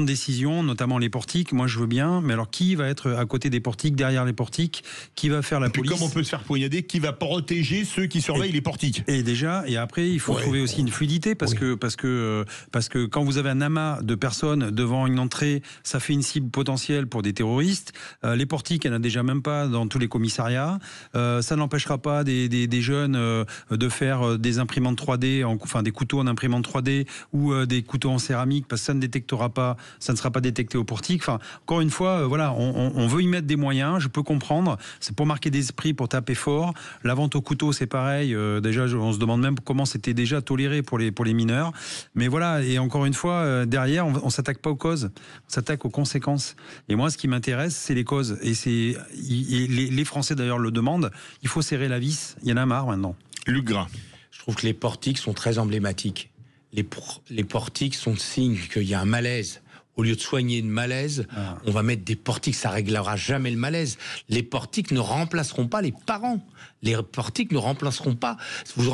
décisions, notamment les portiques, moi je veux bien, mais alors qui va être à côté des portiques, derrière les portiques? Qui va faire la police? Comme on peut se faire poignarder, qui va protéger ceux qui surveillent les portiques? Et après, il faut trouver aussi une fluidité parce que quand vous avez un amas de personnes devant une entrée, ça fait une cible potentielle pour des terroristes. Les portiques, il n'y en a déjà même pas dans tous les commissariats. Ça n'empêchera pas des jeunes de faire des imprimantes 3D, enfin des couteaux en imprimante 3D ou des couteaux en céramique, parce que ça ne détectera pas, ça ne sera pas détecté au portique. Enfin, encore une fois, voilà, on veut y mettre des moyens. Je peux comprendre. C'est pour marquer des esprits, pour taper fort. La vente au couteau, c'est pareil. Déjà, on se demande même comment c'était déjà toléré pour les mineurs. Mais voilà. Et encore une fois, derrière, on s'attaque pas aux causes, on s'attaque aux conséquences. Et moi, ce qui m'intéresse, c'est les causes. Et les Français d'ailleurs le demandent, il faut serrer la vis, il y en a marre maintenant. Luc Gras. Je trouve que les portiques sont très emblématiques. les portiques sont signe qu'il y a un malaise. Au lieu de soigner le malaise, on va mettre des portiques, ça réglera jamais le malaise. Les portiques ne remplaceront pas les parents. Les portiques ne remplaceront pas.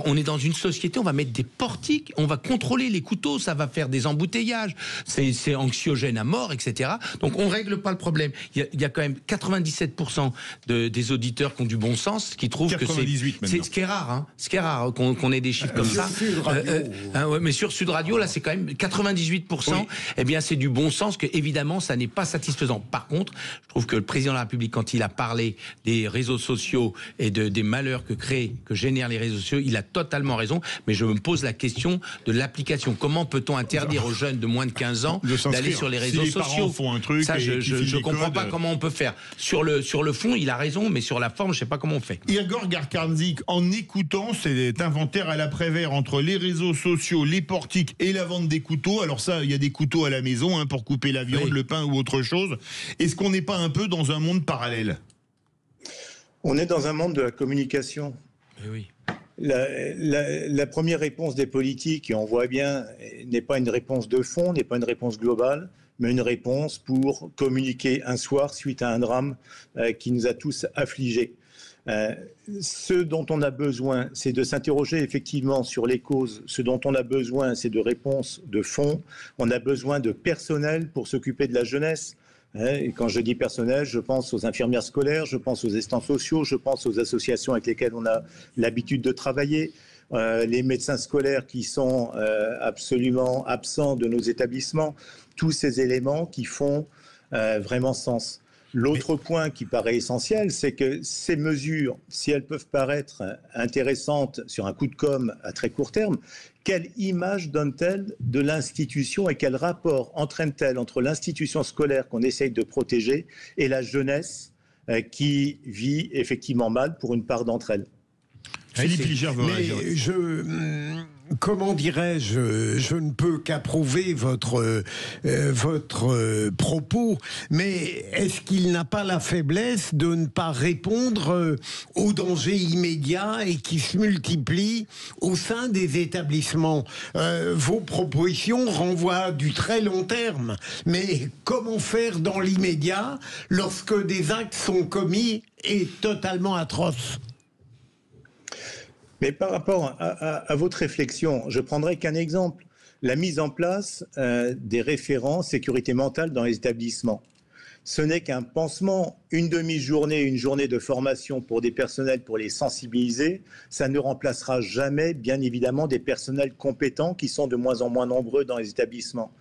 On est dans une société, on va mettre des portiques, on va contrôler les couteaux, ça va faire des embouteillages, c'est anxiogène à mort, etc. Donc on règle pas le problème. Il y a quand même 97% des auditeurs qui ont du bon sens, qui trouvent que c'est ce qui est rare, hein. Ce qui est rare qu'on ait des chiffres comme ça. Mais sur Sud Radio, là, c'est quand même 98%. Oui. Eh bien, c'est du bon sens que évidemment, ça n'est pas satisfaisant. Par contre, je trouve que le président de la République, quand il a parlé des réseaux sociaux et des malheurs que génèrent les réseaux sociaux, il a totalement raison, mais je me pose la question de l'application. Comment peut-on interdire aux jeunes de moins de 15 ans d'aller sur les réseaux sociaux ? Si les parents font un truc, ça, je comprends pas comment on peut faire. Sur le fond, il a raison, mais sur la forme, je sais pas comment on fait. Igor Garkarzik, en écoutant cet inventaire à l'après-vert entre les réseaux sociaux, les portiques et la vente des couteaux, alors ça, il y a des couteaux à la maison, hein, pour couper la viande, le pain ou autre chose. Est-ce qu'on n'est pas un peu dans un monde parallèle ? On est dans un monde de la communication. Oui. La première réponse des politiques, et on voit bien, n'est pas une réponse de fond, n'est pas une réponse globale, mais une réponse pour communiquer un soir suite à un drame qui nous a tous affligés. Ce dont on a besoin, c'est de s'interroger effectivement sur les causes. Ce dont on a besoin, c'est de réponses de fond. On a besoin de personnel pour s'occuper de la jeunesse. Et quand je dis personnel, je pense aux infirmières scolaires, je pense aux assistants sociaux, je pense aux associations avec lesquelles on a l'habitude de travailler, les médecins scolaires qui sont absolument absents de nos établissements, tous ces éléments qui font vraiment sens. L'autre point qui paraît essentiel, c'est que ces mesures, si elles peuvent paraître intéressantes sur un coup de com' à très court terme, quelle image donnent-elles de l'institution et quel rapport entraînent-elles entre l'institution scolaire qu'on essaye de protéger et la jeunesse qui vit effectivement mal pour une part d'entre elles ? Philippe Ligère veut réagir. Comment dirais-je, je ne peux qu'approuver votre propos, mais est-ce qu'il n'a pas la faiblesse de ne pas répondre aux dangers immédiats et qui se multiplient au sein des établissements ? Vos propositions renvoient à du très long terme, mais comment faire dans l'immédiat lorsque des actes sont commis et totalement atroces ? Mais par rapport à votre réflexion, je prendrai qu'un exemple. La mise en place des référents sécurité mentale dans les établissements. Ce n'est qu'un pansement, une demi-journée, une journée de formation pour des personnels pour les sensibiliser. Ça ne remplacera jamais, bien évidemment, des personnels compétents qui sont de moins en moins nombreux dans les établissements.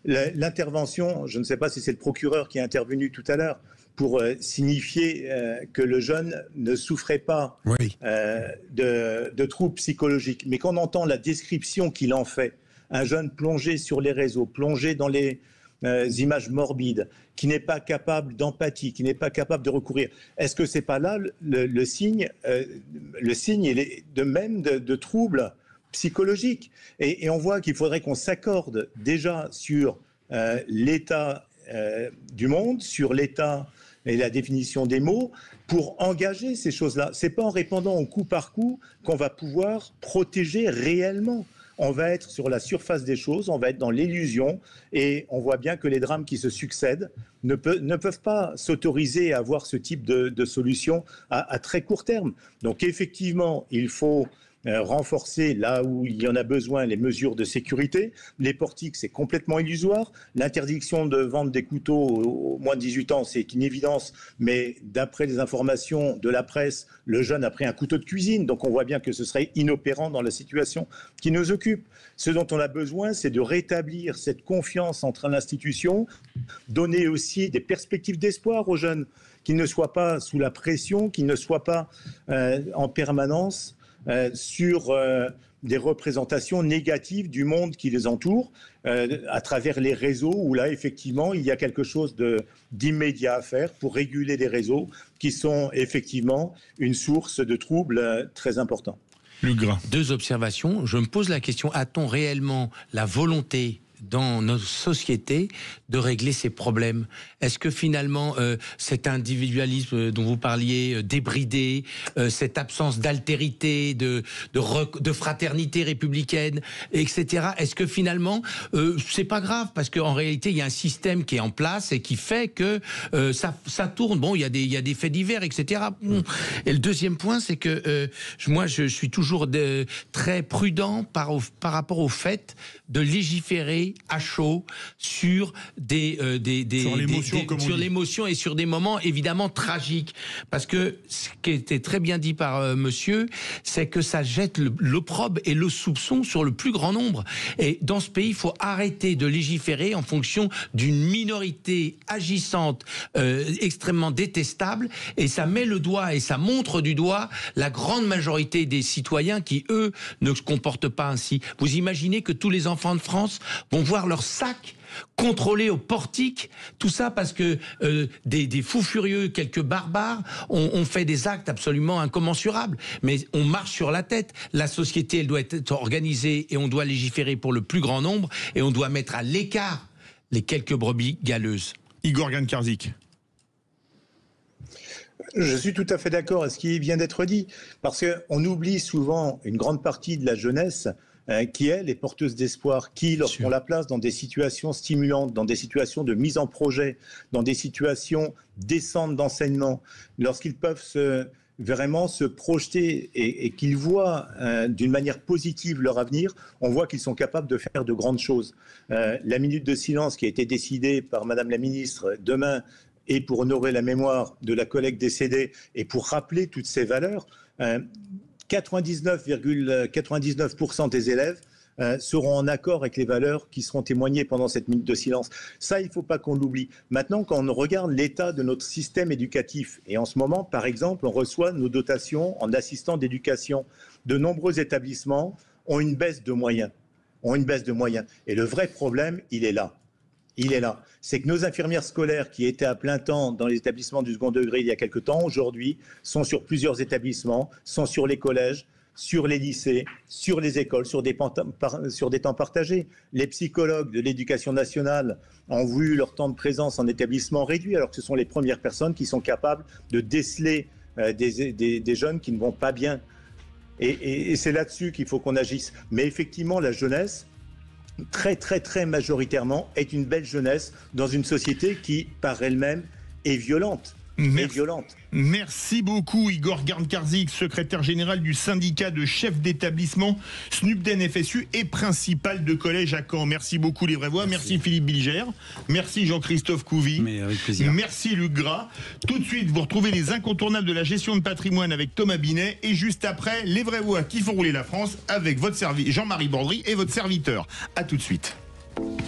L'intervention, je ne sais pas si c'est le procureur qui est intervenu tout à l'heure, pour signifier que le jeune ne souffrait pas de troubles psychologiques. Mais quand on entend la description qu'il en fait, un jeune plongé sur les réseaux, plongé dans les images morbides, qui n'est pas capable d'empathie, qui n'est pas capable de recourir, est-ce que ce n'est pas là le signe il est de même de troubles psychologiques ? Et on voit qu'il faudrait qu'on s'accorde déjà sur l'état du monde, sur l'état et la définition des mots, pour engager ces choses-là. Ce n'est pas en répondant au coup par coup qu'on va pouvoir protéger réellement. On va être sur la surface des choses, on va être dans l'illusion, et on voit bien que les drames qui se succèdent ne peuvent pas s'autoriser à avoir ce type de solution à très court terme. Donc effectivement, il faut renforcer là où il y en a besoin les mesures de sécurité. Les portiques, c'est complètement illusoire. L'interdiction de vente des couteaux aux moins de 18 ans, c'est une évidence, mais d'après les informations de la presse, le jeune a pris un couteau de cuisine, donc on voit bien que ce serait inopérant dans la situation qui nous occupe. Ce dont on a besoin, c'est de rétablir cette confiance entre l'institution, donner aussi des perspectives d'espoir aux jeunes, qu'ils ne soient pas sous la pression, qu'ils ne soient pas en permanence sur des représentations négatives du monde qui les entoure, à travers les réseaux où là, effectivement, il y a quelque chose d'immédiat à faire pour réguler les réseaux qui sont effectivement une source de troubles très importants. Deux observations. Je me pose la question, a-t-on réellement la volonté dans nos sociétés de régler ces problèmes? Est-ce que finalement cet individualisme dont vous parliez, débridé, cette absence d'altérité, de fraternité républicaine, etc., est-ce que finalement c'est pas grave, parce qu'en réalité il y a un système qui est en place et qui fait que ça tourne. Bon, il y a des faits divers, etc. Et le deuxième point, c'est que moi je suis toujours très prudent par rapport au fait de légiférer à chaud sur sur l'émotion et sur des moments évidemment tragiques, parce que ce qui était très bien dit par monsieur, c'est que ça jette l'opprobre et le soupçon sur le plus grand nombre. Et dans ce pays, il faut arrêter de légiférer en fonction d'une minorité agissante extrêmement détestable, et ça met le doigt et ça montre du doigt la grande majorité des citoyens qui, eux, ne se comportent pas ainsi. Vous imaginez que tous les enfants de France vont voir leur sac contrôlé au portique, tout ça parce que des fous furieux, quelques barbares, ont fait des actes absolument incommensurables. Mais on marche sur la tête. La société, elle doit être organisée et on doit légiférer pour le plus grand nombre, et on doit mettre à l'écart les quelques brebis galeuses. Igor Gan-Karzik. Je suis tout à fait d'accord avec ce qui vient d'être dit, parce qu'on oublie souvent une grande partie de la jeunesse qui, elle, est porteuse d'espoir, qui, lorsqu'on la place dans des situations stimulantes, dans des situations de mise en projet, dans des situations décentes d'enseignement, lorsqu'ils peuvent vraiment se projeter et qu'ils voient d'une manière positive leur avenir, on voit qu'ils sont capables de faire de grandes choses. La minute de silence qui a été décidée par Madame la Ministre demain, et pour honorer la mémoire de la collègue décédée et pour rappeler toutes ces valeurs, 99,99% des élèves seront en accord avec les valeurs qui seront témoignées pendant cette minute de silence. Ça, il ne faut pas qu'on l'oublie. Maintenant, quand on regarde l'état de notre système éducatif, et en ce moment, par exemple, on reçoit nos dotations en assistants d'éducation, de nombreux établissements ont une baisse de moyens. Et le vrai problème, il est là. C'est que nos infirmières scolaires qui étaient à plein temps dans les établissements du second degré il y a quelque temps, aujourd'hui, sont sur plusieurs établissements, sont sur les collèges, sur les lycées, sur les écoles, sur des temps partagés. Les psychologues de l'éducation nationale ont vu leur temps de présence en établissement réduit, alors que ce sont les premières personnes qui sont capables de déceler des jeunes qui ne vont pas bien. Et c'est là-dessus qu'il faut qu'on agisse. Mais effectivement, la jeunesse, très très très majoritairement, est une belle jeunesse dans une société qui, par elle-même, est violente. Merci beaucoup Igor Gan-Karzik, secrétaire général du syndicat de chefs d'établissement SNUPDEN FSU et principal de collège à Caen. Merci beaucoup les Vraies Voix, merci Philippe Bilger, merci Jean-Christophe Couvi, avec plaisir. Merci Luc Gras. Tout de suite, vous retrouvez les incontournables de la gestion de patrimoine avec Thomas Binet, et juste après, les Vraies Voix qui font rouler la France avec votre Jean-Marie Bordry et votre serviteur. À tout de suite.